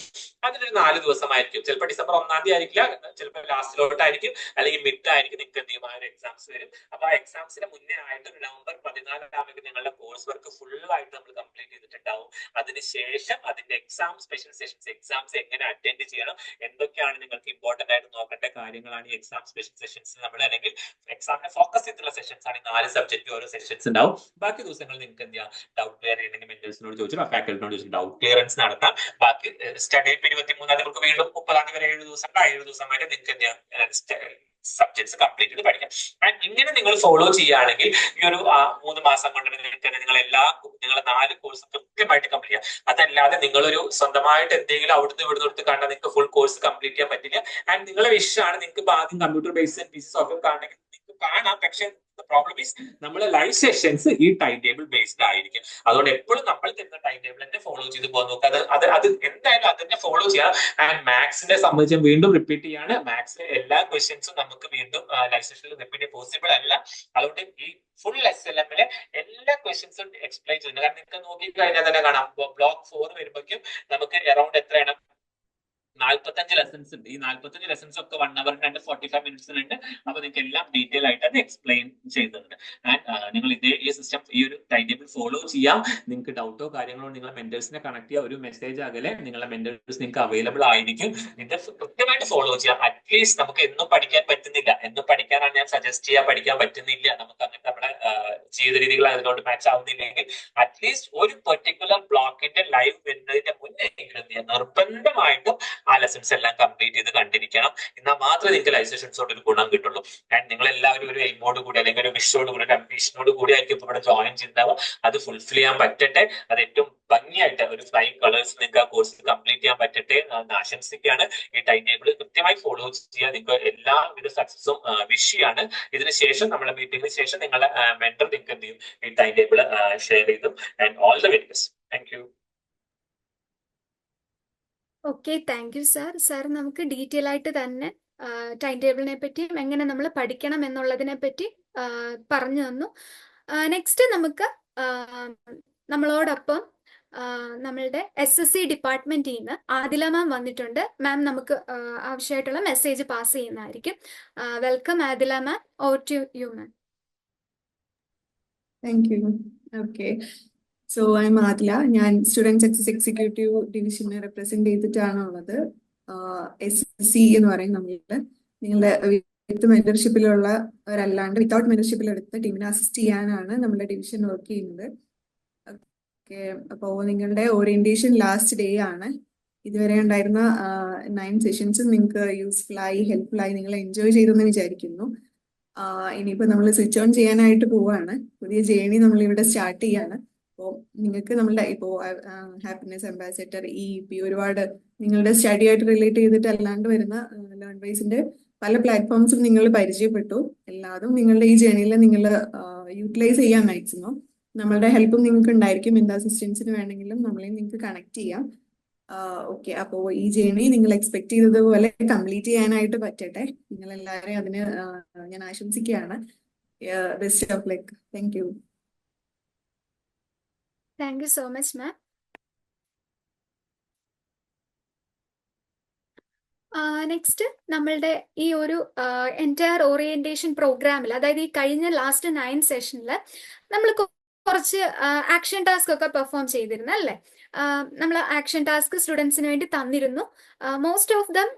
അതിലൊരു 4 ദിവസമായിരിക്കും. ചിലപ്പോൾ ഡിസംബർ 1 ആയിരിക്കില്ല, ചിലപ്പോൾ ലാസ്റ്റിലോട്ടായിരിക്കും, അല്ലെങ്കിൽ മിഡ് ആയിരിക്കും. നിങ്ങൾക്ക് എന്ത് ചെയ്യും, ആ ഒരു എക്സാംസ് വരും. അപ്പൊ ആ എക്സാംസിന് മുന്നേ ആയിട്ട് നവംബർ 14 നിങ്ങളുടെ കോഴ്സ് വർക്ക് ഫുൾ ആയിട്ട് നമ്മൾ കംപ്ലീറ്റ് ചെയ്തിട്ടുണ്ടാവും. അതിനുശേഷം അതിന്റെ സ്പെഷ്യൽ സെഷൻസ് എക്സാംസ് എങ്ങനെ അറ്റൻഡ് ചെയ്യണം, എന്തൊക്കെയാണ് നിങ്ങൾക്ക് ഇമ്പോർട്ടന്റ് ആയിട്ട് നോക്കേണ്ട കാര്യങ്ങളാണ് ഈ സ്പെഷ്യൽ സെഷൻസ് നമ്മൾ, അല്ലെങ്കിൽ എക്സാമിനെ ഫോക്കസ് ചെയ്തിട്ടുള്ള സെഷൻസ് ആണ്. 4 സബ്ജക്ട് ഓരോ സെഷൻസ് ഉണ്ടാവും. ബാക്കി ദിവസങ്ങളിൽ നിങ്ങൾക്ക് എന്ത് ചെയ്യാം, ഡൗട്ട് ക്ലിയർ ചെയ്യണമെങ്കിൽ മെന്റേഴ്സിനോട് ചോദിച്ചു, ഫാക്കൽറ്റിനോട് ചോദിച്ചു ഡൗട്ട് ക്ലിയറൻസ് നടത്താം. ബാക്കി സ്റ്റഡി 23 നമുക്ക് വീണ്ടും 30 വരെ 7 ദിവസം 7 ദിവസമായിട്ട് നിങ്ങൾക്ക് എന്ത് ചെയ്യാം, സബ്ജക്ട്സ് കംപ്ലീറ്റ് ചെയ്ത് പഠിക്കാം. ആൻഡ് ഇങ്ങനെ നിങ്ങൾ ഫോളോ ചെയ്യുകയാണെങ്കിൽ ഈ ഒരു 3 മാസം കൊണ്ട് നിങ്ങളെ 4 കോഴ്സ് കൃത്യമായിട്ട് കംപ്ലീറ്റ് ചെയ്യാം. അതല്ലാതെ നിങ്ങളൊരു സ്വന്തമായിട്ട് എന്തെങ്കിലും അവിടുന്ന് ഇവിടുന്ന് എടുത്ത് കണ്ടാൽ നിങ്ങൾക്ക് ഫുൾ കോഴ്സ് കംപ്ലീറ്റ് ചെയ്യാൻ പറ്റില്ല. ആൻഡ് നിങ്ങളെ വിഷയമാണ്, നിങ്ങൾക്ക് ആദ്യം കമ്പ്യൂട്ടർ ബേസ്ഡ് PC സോഫ്റ്റ്വെയർ കാണണമെങ്കിൽ നിങ്ങൾക്ക് കാണാം. പക്ഷേ പ്രോബ്ലം ഈസ് നമ്മളെ ലൈവ് സെഷൻസ് ഈ ടൈം ടേബിൾ ബേസ്ഡ് ആയിരിക്കും. അതുകൊണ്ട് എപ്പോഴും നമ്മൾ തരുന്ന ടൈം ടേബിൾ തന്നെ ഫോളോ ചെയ്ത് പോകാൻ നോക്കുക. അത് എന്തായാലും അതിനെ ഫോളോ ചെയ്യാം. ആൻഡ് മാത്സിനെ സംബന്ധിച്ച് വീണ്ടും റിപ്പീറ്റ് ചെയ്യാണ്, മാത്സിലെ എല്ലാ ക്വസ്റ്റ്യൻസും നമുക്ക് വീണ്ടും ലൈവ് സെഷനിൽ റിപ്പീറ്റ് പോസിബിൾ അല്ല. അതുകൊണ്ട് ഈ ഫുൾ SLM-ലെ എല്ലാ ക്വസ്റ്റ്യൻസും എക്സ്പ്ലെയിൻ ചെയ്യുന്നുണ്ട്. കാരണം നിങ്ങൾക്ക് നോക്കി കഴിഞ്ഞാൽ തന്നെ കാണാം, ബ്ലോക്ക് 4 വരുമ്പോഴേക്കും നമുക്ക് അറൌണ്ട് എത്രയാണ്, 45 ലെസൺസ് ഉണ്ട്. ഈ 45 ലെസൺസ് ഒക്കെ 1 hour and 45 മിനിറ്റ്സിലുണ്ട്. അപ്പൊ നിങ്ങൾക്ക് എല്ലാം ഡീറ്റെയിൽ ആയിട്ട് അത് എക്സ്പ്ലെയിൻ ചെയ്തിട്ടുണ്ട്. ആൻഡ് നിങ്ങൾ ഈ സിസ്റ്റം ഈ ഒരു ടൈം ടേബിൾ ഫോളോ ചെയ്യാം. നിങ്ങൾക്ക് ഡൗട്ടോ കാര്യങ്ങളോ നിങ്ങളെ മെന്റേഴ്സിനെ കണക്ട് ചെയ്യുക, ഒരു മെസ്സേജ് അകലെ നിങ്ങളെ മെന്റേഴ്സ് നിങ്ങൾക്ക് അവൈലബിൾ ആയിരിക്കും. ഇത് കൃത്യമായിട്ട് ഫോളോ ചെയ്യാം. അറ്റ്ലീസ്റ്റ് നമുക്ക് എന്നും പഠിക്കാൻ പറ്റുന്നില്ല, എന്നും പഠിക്കാനാണ് ഞാൻ സജസ്റ്റ് ചെയ്യാൻ, പഠിക്കാൻ പറ്റുന്നില്ല, നമുക്ക് അങ്ങനത്തെ നമ്മുടെ ജീവിത രീതികൾ അതിനോട് മാച്ച് ആവുന്നില്ലെങ്കിൽ അറ്റ്ലീസ്റ്റ് ഒരു പെർട്ടിക്കുലർ ബ്ലോക്കിന്റെ ലൈവ് വരുന്നതിന്റെ മുന്നേ നിർബന്ധമായിട്ടും ആ ലെസൺസ് എല്ലാം കംപ്ലീറ്റ് ചെയ്ത് കണ്ടിരിക്കണം. എന്നാൽ മാത്രമേ നിങ്ങൾക്ക് ലൈവ് സെഷൻസോട് ഒരു ഗുണം കിട്ടുള്ളൂ. ആൻഡ് നിങ്ങൾ എല്ലാവരും ഒരു എയിമോട് കൂടി അല്ലെങ്കിൽ ഒരു വിഷോട് കൂടി ഒരു അംബീഷനോട് കൂടി ആയിരിക്കും ഇവിടെ ജോയിൻ ചെയ്തിട്ടുണ്ടാവുക. അത് ഫുൾഫിൽ ചെയ്യാൻ പറ്റട്ടെ. അത് ഏറ്റവും ഭംഗിയായിട്ട് ഒരു ഫ്ലൈങ് കളേഴ്സ് നിങ്ങൾക്ക് ആ കോഴ്സ് കംപ്ലീറ്റ് ചെയ്യാൻ പറ്റട്ടെ എന്ന് ആശംസിക്കുകയാണ്. ഈ ടൈം ടേബിൾ കൃത്യമായി ഫോളോ ചെയ്യുക. നിങ്ങൾക്ക് എല്ലാവിധ സക്സസും വിഷയാണ്. ഇതിനുശേഷം നമ്മുടെ മീറ്റിംഗിന് ശേഷം നിങ്ങളുടെ മെന്റർ നിങ്ങൾക്ക് എന്ത് ചെയ്യും, ഈ ടൈം ടേബിൾ ഷെയർ ചെയ്തു. And all the very best. Thank you. Okay, thank you sir. Sir നമുക്ക് ഡീറ്റെയിൽ ആയിട്ട് തന്നെ ടൈം ടേബിളിനെ പറ്റിയും എങ്ങനെ നമ്മൾ പഠിക്കണം എന്നുള്ളതിനെ പറ്റി പറഞ്ഞു തന്നു. നെക്സ്റ്റ് നമുക്ക് നമ്മളോടൊപ്പം നമ്മളുടെ SSC ഡിപ്പാർട്ട്മെന്റിൽ നിന്ന് ആദില മാം വന്നിട്ടുണ്ട്. മാം നമുക്ക് ആവശ്യമായിട്ടുള്ള മെസ്സേജ് പാസ് ചെയ്യുന്നതായിരിക്കും. Welcome Adila ma'am. Over to you ma'am. Thank you. Okay. So I'm Adila. ഞാൻ സ്റ്റുഡൻറ് സക്സസ് എക്സിക്യൂട്ടീവ് ഡിവിഷനെ റെപ്രസെന്റ് ചെയ്തിട്ടാണുള്ളത്. SSC എന്ന് പറയും നിങ്ങളുടെ വിത്ത് മെന്റർഷിപ്പിലുള്ളവരല്ലാണ്ട് വിത്തൗട്ട് മെന്റർഷിപ്പിൽ എടുത്ത ടീമിനെ അസിസ്റ്റ് ചെയ്യാനാണ് നമ്മുടെ ഡിവിഷൻ വർക്ക് ചെയ്യുന്നത്. ഓക്കെ, അപ്പോൾ നിങ്ങളുടെ ഓറിയന്റേഷൻ ലാസ്റ്റ് ഡേ ആണ്. ഇതുവരെ ഉണ്ടായിരുന്ന 9 സെഷൻസും നിങ്ങൾക്ക് യൂസ്ഫുൾ ആയി, ഹെൽപ്ഫുൾ ആയി, നിങ്ങൾ എൻജോയ് ചെയ്തെന്ന് വിചാരിക്കുന്നു. ഇനിയിപ്പോൾ നമ്മൾ സ്വിച്ച് ഓൺ ചെയ്യാനായിട്ട് പോവാണ്. പുതിയ ജേണി നമ്മളിവിടെ സ്റ്റാർട്ട് ചെയ്യാണ്. അപ്പോൾ നിങ്ങൾക്ക് നമ്മളുടെ ഇപ്പോൾ ഹാപ്പിനെസ് അംബാസിഡർ, EEP, ഒരുപാട് നിങ്ങളുടെ സ്റ്റഡി ആയിട്ട് റിലേറ്റ് ചെയ്തിട്ട് അല്ലാണ്ട് വരുന്ന ലേൺ വൈസിന്റെ പല പ്ലാറ്റ്ഫോംസും നിങ്ങൾ പരിചയപ്പെട്ടു. എല്ലാതും നിങ്ങളുടെ ഈ ജേണിയിൽ നിങ്ങൾ യൂട്ടിലൈസ് ചെയ്യാൻ മാക്സിമം. നമ്മളുടെ ഹെൽപ്പും നിങ്ങൾക്ക് ഉണ്ടായിരിക്കും. എന്ത് അസിസ്റ്റൻസിന് വേണമെങ്കിലും നമ്മളെ നിങ്ങൾക്ക് കണക്ട് ചെയ്യാം. ഓക്കെ, അപ്പോൾ ഈ ജേണി നിങ്ങൾ എക്സ്പെക്ട് ചെയ്തതുപോലെ കംപ്ലീറ്റ് ചെയ്യാനായിട്ട് പറ്റട്ടെ. നിങ്ങൾ എല്ലാവരെയും അതിന് ഞാൻ ആശംസിക്കുകയാണ്. Best of luck. Thank you. Thank you so much ma'am. Next നമ്മളുടെ ഈ ഒരു എൻറ്റയർ ഓറിയന്റേഷൻ പ്രോഗ്രാമിൽ, അതായത് ഈ കഴിഞ്ഞ ലാസ്റ്റ് 9 സെഷനിൽ നമ്മൾ കുറച്ച് ആക്ഷൻ ടാസ്ക് ഒക്കെ പെർഫോം ചെയ്തിരുന്നു അല്ലേ? നമ്മൾ ആക്ഷൻ ടാസ്ക് സ്റ്റുഡൻസിന് വേണ്ടി തന്നിരുന്നു. മോസ്റ്റ് ഓഫ് ദം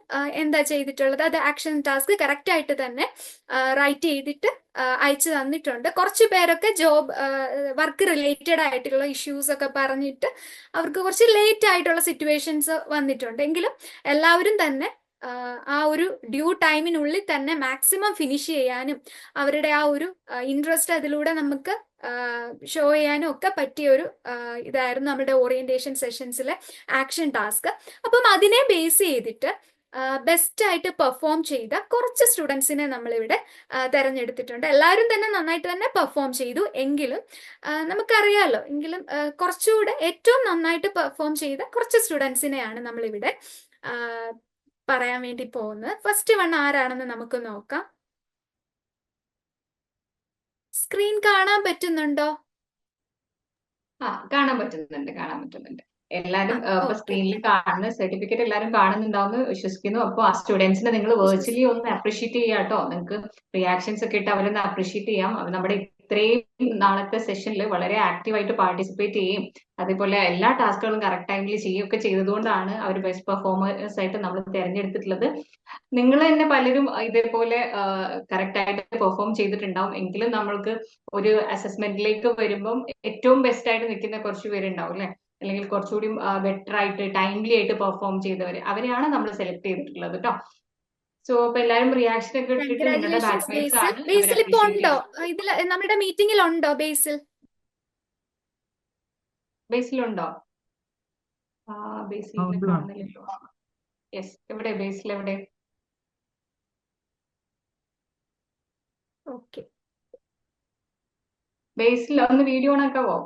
എന്താ ചെയ്തിട്ടുള്ളത്, അത് ആക്ഷൻ ടാസ്ക് കറക്റ്റ് ആയിട്ട് തന്നെ റൈറ്റ് ചെയ്തിട്ട് അയച്ചു തന്നിട്ടുണ്ട്. കുറച്ച് പേരൊക്കെ ജോബ് വർക്ക് റിലേറ്റഡ് ആയിട്ടുള്ള ഇഷ്യൂസ് ഒക്കെ പറഞ്ഞിട്ട് അവർക്ക് കുറച്ച് ലേറ്റ് ആയിട്ടുള്ള സിറ്റുവേഷൻസ് വന്നിട്ടുണ്ട്. എങ്കിലും എല്ലാവരും തന്നെ ആ ഒരു ഡ്യൂ ടൈമിനുള്ളിൽ തന്നെ മാക്സിമം ഫിനിഷ് ചെയ്യാനും അവരുടെ ആ ഒരു ഇൻട്രസ്റ്റ് അതിലൂടെ നമുക്ക് ഷോ ചെയ്യാനും ഒക്കെ പറ്റിയ ഒരു ഇതായിരുന്നു നമ്മുടെ ഓറിയന്റേഷൻ സെഷൻസിലെ ആക്ഷൻ ടാസ്ക്. അപ്പം അതിനെ ബേസ് ചെയ്തിട്ട് ബെസ്റ്റ് ആയിട്ട് പെർഫോം ചെയ്ത കുറച്ച് സ്റ്റുഡൻസിനെ നമ്മളിവിടെ തെരഞ്ഞെടുത്തിട്ടുണ്ട്. എല്ലാവരും തന്നെ നന്നായിട്ട് തന്നെ പെർഫോം ചെയ്തു. എങ്കിലും നമുക്കറിയാലോ, എങ്കിലും കുറച്ചുകൂടെ ഏറ്റവും നന്നായിട്ട് പെർഫോം ചെയ്ത കുറച്ച് സ്റ്റുഡൻസിനെയാണ് നമ്മളിവിടെ പറയാൻ വേണ്ടി പോകുന്നത്. ഫസ്റ്റ് വൺ ആരാണെന്ന് നമുക്ക് നോക്കാം. സ്ക്രീൻ കാണാൻ പറ്റുന്നുണ്ടോ? കാണാൻ പറ്റുന്നുണ്ട്. എല്ലാരും ഇപ്പൊ ഓക്കെ. സ്ക്രീനിൽ കാണുന്ന സർട്ടിഫിക്കറ്റ് എല്ലാരും കാണുന്നുണ്ടാവുമെന്ന് വിശ്വസിക്കുന്നു. അപ്പൊ ആ സ്റ്റുഡൻസിനെ നിങ്ങൾ വെർച്വലി ഒന്ന് അപ്രീഷിയേറ്റ് ചെയ്യാട്ടോ. നിങ്ങൾക്ക് റിയാക്ഷൻസ് ഒക്കെ ഇട്ട് അവരൊന്ന് അപ്രീഷിയേറ്റ് ചെയ്യാം. അവർ നമ്മുടെ ഇത്രയും നാളത്തെ സെഷനിൽ വളരെ ആക്റ്റീവായിട്ട് പാർട്ടിസിപ്പേറ്റ് ചെയ്യും, അതേപോലെ എല്ലാ ടാസ്കുകളും കറക്റ്റ് ടൈമിൽ ചെയ്യുകയൊക്കെ ചെയ്തതുകൊണ്ടാണ് അവർ ബെസ്റ്റ് പെർഫോമേഴ്സ് ആയിട്ട് നമ്മൾ തിരഞ്ഞെടുത്തിട്ടുള്ളത്. നിങ്ങൾ തന്നെ പലരും ഇതേപോലെ കറക്റ്റ് ആയിട്ട് പെർഫോം ചെയ്തിട്ടുണ്ടാവും. എങ്കിലും നമ്മൾക്ക് ഒരു അസസ്മെന്റിലേക്ക് വരുമ്പം ഏറ്റവും ബെസ്റ്റ് ആയിട്ട് നിൽക്കുന്ന കുറച്ച് പേരുണ്ടാവും അല്ലെ, അല്ലെങ്കിൽ കുറച്ചുകൂടി ബെറ്റർ ആയിട്ട് ടൈംലി ആയിട്ട് പെർഫോം ചെയ്തവർ, അവരെയാണ് നമ്മൾ സെലക്ട് ചെയ്തിട്ടുള്ളത് കേട്ടോ. സോ അപ്പൊ എല്ലാരും റിയാക്ഷൻ ഒക്കെ ഇട്ടിട്ട് നിങ്ങളുടെ കൺഗ്രാറ്റുലേഷൻസ് ബാറ്റ്മേറ്റ്സ് ബേസിൽ. ആണ് അവരെ ബേസിൽ ഇപ്പൊ അപ്രീഷിയേറ്റ് ഉണ്ടോ ചെയ്യുന്നത്. ഇതിൽ, നമ്മുടെ മീറ്റിംഗിൽ ഉണ്ടോ ബേസിൽ? ബേസിലുണ്ടോ? ബേസിൽ കാണുന്നില്ലല്ലോ. യെസ്, എവിടെ ബേസിൽ എവിടെ? ഓക്കെ. ബേസിൽ ഒന്ന് വീഡിയോ ഓൺ ആക്കാവോ?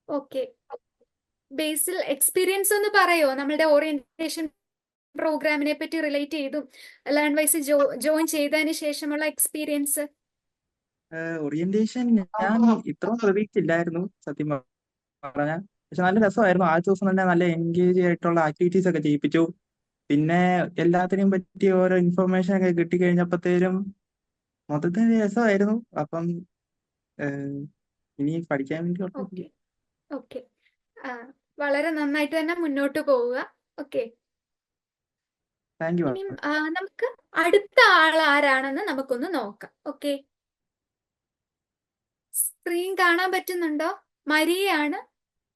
ഓക്കെ. ബേസിൽ എക്സ്പീരിയൻസ് ഒന്ന് പറയോ നമ്മളുടെ ഓറിയന്റേഷൻ പ്രോഗ്രാമിനെ പറ്റി റിലേറ്റ് ചെയ്തും ലേൺ വൈസ് ജോയിൻ ചെയ്തതിന് ശേഷമുള്ള എക്സ്പീരിയൻസ്? ഓറിയന്റേഷൻ ഞാൻ ഇത്രയും പ്രതീക്ഷിച്ചില്ലായിരുന്നു സത്യം പറഞ്ഞാൽ. പക്ഷെ നല്ല രസമായിരുന്നു. ആദ്യ ദിവസം തന്നെ നല്ല എൻഗേജ് ആയിട്ടുള്ള ആക്ടിവിറ്റീസ് ഒക്കെ ചെയ്യിപ്പിച്ചു. പിന്നെ എല്ലാത്തിനെയും പറ്റി ഓരോ ഇൻഫർമേഷൻ ഒക്കെ കിട്ടിക്കഴിഞ്ഞപ്പോഴത്തേനും മൊത്തത്തിൽ രസമായിരുന്നു. അപ്പം ഇനി പഠിക്കാൻ വേണ്ടി ഓക്കെ. ഓക്കെ, വളരെ നന്നായിട്ട് തന്നെ മുന്നോട്ട് പോവുക. ഓക്കെ. Thank U. ഇനി നമുക്ക് അടുത്ത ആൾ ആരാണെന്ന് നമുക്കൊന്ന് നോക്കാം. ഓക്കെ, സ്ക്രീൻ കാണാൻ പറ്റുന്നുണ്ടോ? മരിയയാണ്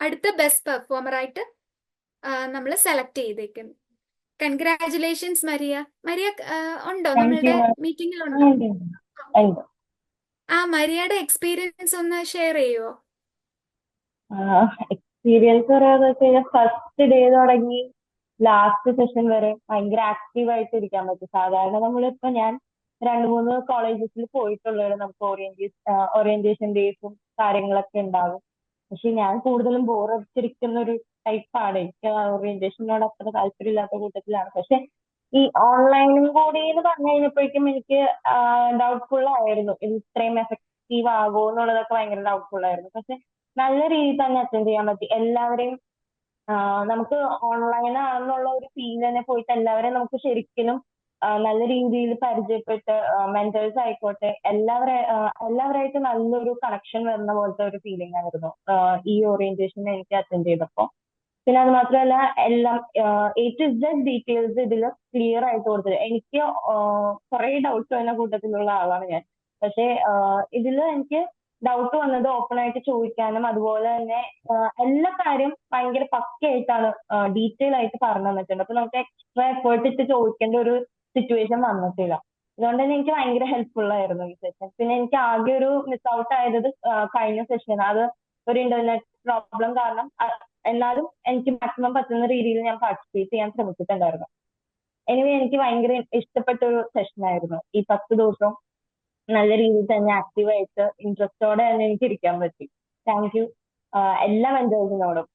അടുത്ത ബെസ്റ്റ് പെർഫോമർ ആയിട്ട് നമ്മൾ സെലക്ട് ചെയ്തേക്കുന്നത്. Congratulations Maria. മരിയ ഉണ്ടോ നമ്മളുടെ മീറ്റിംഗിൽ? ഉണ്ടോ? മരിയയുടെ എക്സ്പീരിയൻസ് ഒന്ന് ഷെയർ ചെയ്യുമോ? എക്സ്പീരിയൻസ് പറയാന്ന് വെച്ച് കഴിഞ്ഞാൽ ഫസ്റ്റ് ഡേ തുടങ്ങി ലാസ്റ്റ് സെഷൻ വരെ ഭയങ്കര ആക്റ്റീവ് ആയിട്ട് ഇരിക്കാൻ പറ്റും. സാധാരണ നമ്മളിപ്പോ ഞാൻ 2-3 കോളേജസിൽ പോയിട്ടുള്ളത്, നമുക്ക് ഓറിയന്റേഷൻ ഡേയ്സും കാര്യങ്ങളൊക്കെ ഉണ്ടാവും. പക്ഷെ ഞാൻ കൂടുതലും ബോറടിച്ചിരിക്കുന്ന ഒരു ടൈപ്പാണ്. എനിക്ക് ഓറിയന്റേഷനോട് അത്ര താല്പര്യമില്ലാത്ത കൂട്ടത്തിലാണ്. പക്ഷെ ഈ ഓൺലൈനും കൂടി എന്ന് പറഞ്ഞു കഴിഞ്ഞപ്പോഴേക്കും എനിക്ക് ഡൗട്ട്ഫുൾ ആയിരുന്നു, ഇത് ഇത്രയും എഫക്റ്റീവ് ആകുമോ എന്നുള്ളതൊക്കെ ഭയങ്കര ഡൗട്ട്ഫുൾ ആയിരുന്നു. പക്ഷെ നല്ല രീതിയിൽ തന്നെ അറ്റൻഡ് ചെയ്യാൻ പറ്റി. എല്ലാവരെയും നമുക്ക് ഓൺലൈൻ ആണെന്നുള്ള ഒരു ഫീൽ തന്നെ പോയിട്ട് എല്ലാവരെയും നമുക്ക് ശരിക്കും നല്ല രീതിയിൽ പരിചയപ്പെട്ട് മെന്റേഴ്സ് ആയിക്കോട്ടെ എല്ലാവരായിട്ട് നല്ലൊരു കണക്ഷൻ വരുന്ന പോലത്തെ ഒരു ഫീലിംഗ് ആയിരുന്നു ഈ ഓറിയന്റേഷൻ എനിക്ക് അറ്റൻഡ് ചെയ്തപ്പോൾ. പിന്നെ അത് മാത്രമല്ല, എല്ലാം A to Z ഡീറ്റെയിൽസ് ഇതിൽ ക്ലിയർ ആയിട്ട് കൊടുത്തത്. എനിക്ക് കുറെ ഡൗട്ട്സ് വരുന്ന കൂട്ടത്തിലുള്ള ആളാണ് ഞാൻ. പക്ഷെ ഇതിൽ എനിക്ക് ഡൗട്ട് വന്നത് ഓപ്പൺ ആയിട്ട് ചോദിക്കാനും അതുപോലെ തന്നെ എല്ലാ കാര്യം ഭയങ്കര പക്കയായിട്ടാണ് ഡീറ്റെയിൽ ആയിട്ട് പറഞ്ഞു തന്നിട്ടുണ്ട്. അപ്പൊ നമുക്ക് എക്സ്ട്രാ എഫേർട്ട് ഇട്ട് ചോദിക്കേണ്ട ഒരു സിറ്റുവേഷൻ വന്നിട്ടില്ല. അതുകൊണ്ട് തന്നെ എനിക്ക് ഭയങ്കര ഹെൽപ്ഫുൾ ആയിരുന്നു ഈ സെഷൻ. പിന്നെ എനിക്ക് ആകെ ഒരു മിസ് ഔട്ട് ആയത് കഴിഞ്ഞ സെഷൻ, അത് ഒരു ഇന്റർനെറ്റ് പ്രോബ്ലം കാരണം. എന്നാലും എനിക്ക് മാക്സിമം പറ്റുന്ന രീതിയിൽ ഞാൻ പാർട്ടിസിപ്പേറ്റ് ചെയ്യാൻ ശ്രമിച്ചിട്ടുണ്ടായിരുന്നു. എനിവേ എനിക്ക് ഭയങ്കര ഇഷ്ടപ്പെട്ട ഒരു സെഷൻ ആയിരുന്നു. ഈ 10 ദിവസം നല്ല രീതിയിൽ തന്നെ ആക്റ്റീവായിട്ട് ഇൻട്രസ്റ്റോടെ തന്നെ എനിക്ക് ഇരിക്കാൻ പറ്റി. താങ്ക് യു എല്ലാ മെന്റേഴ്സിനോടും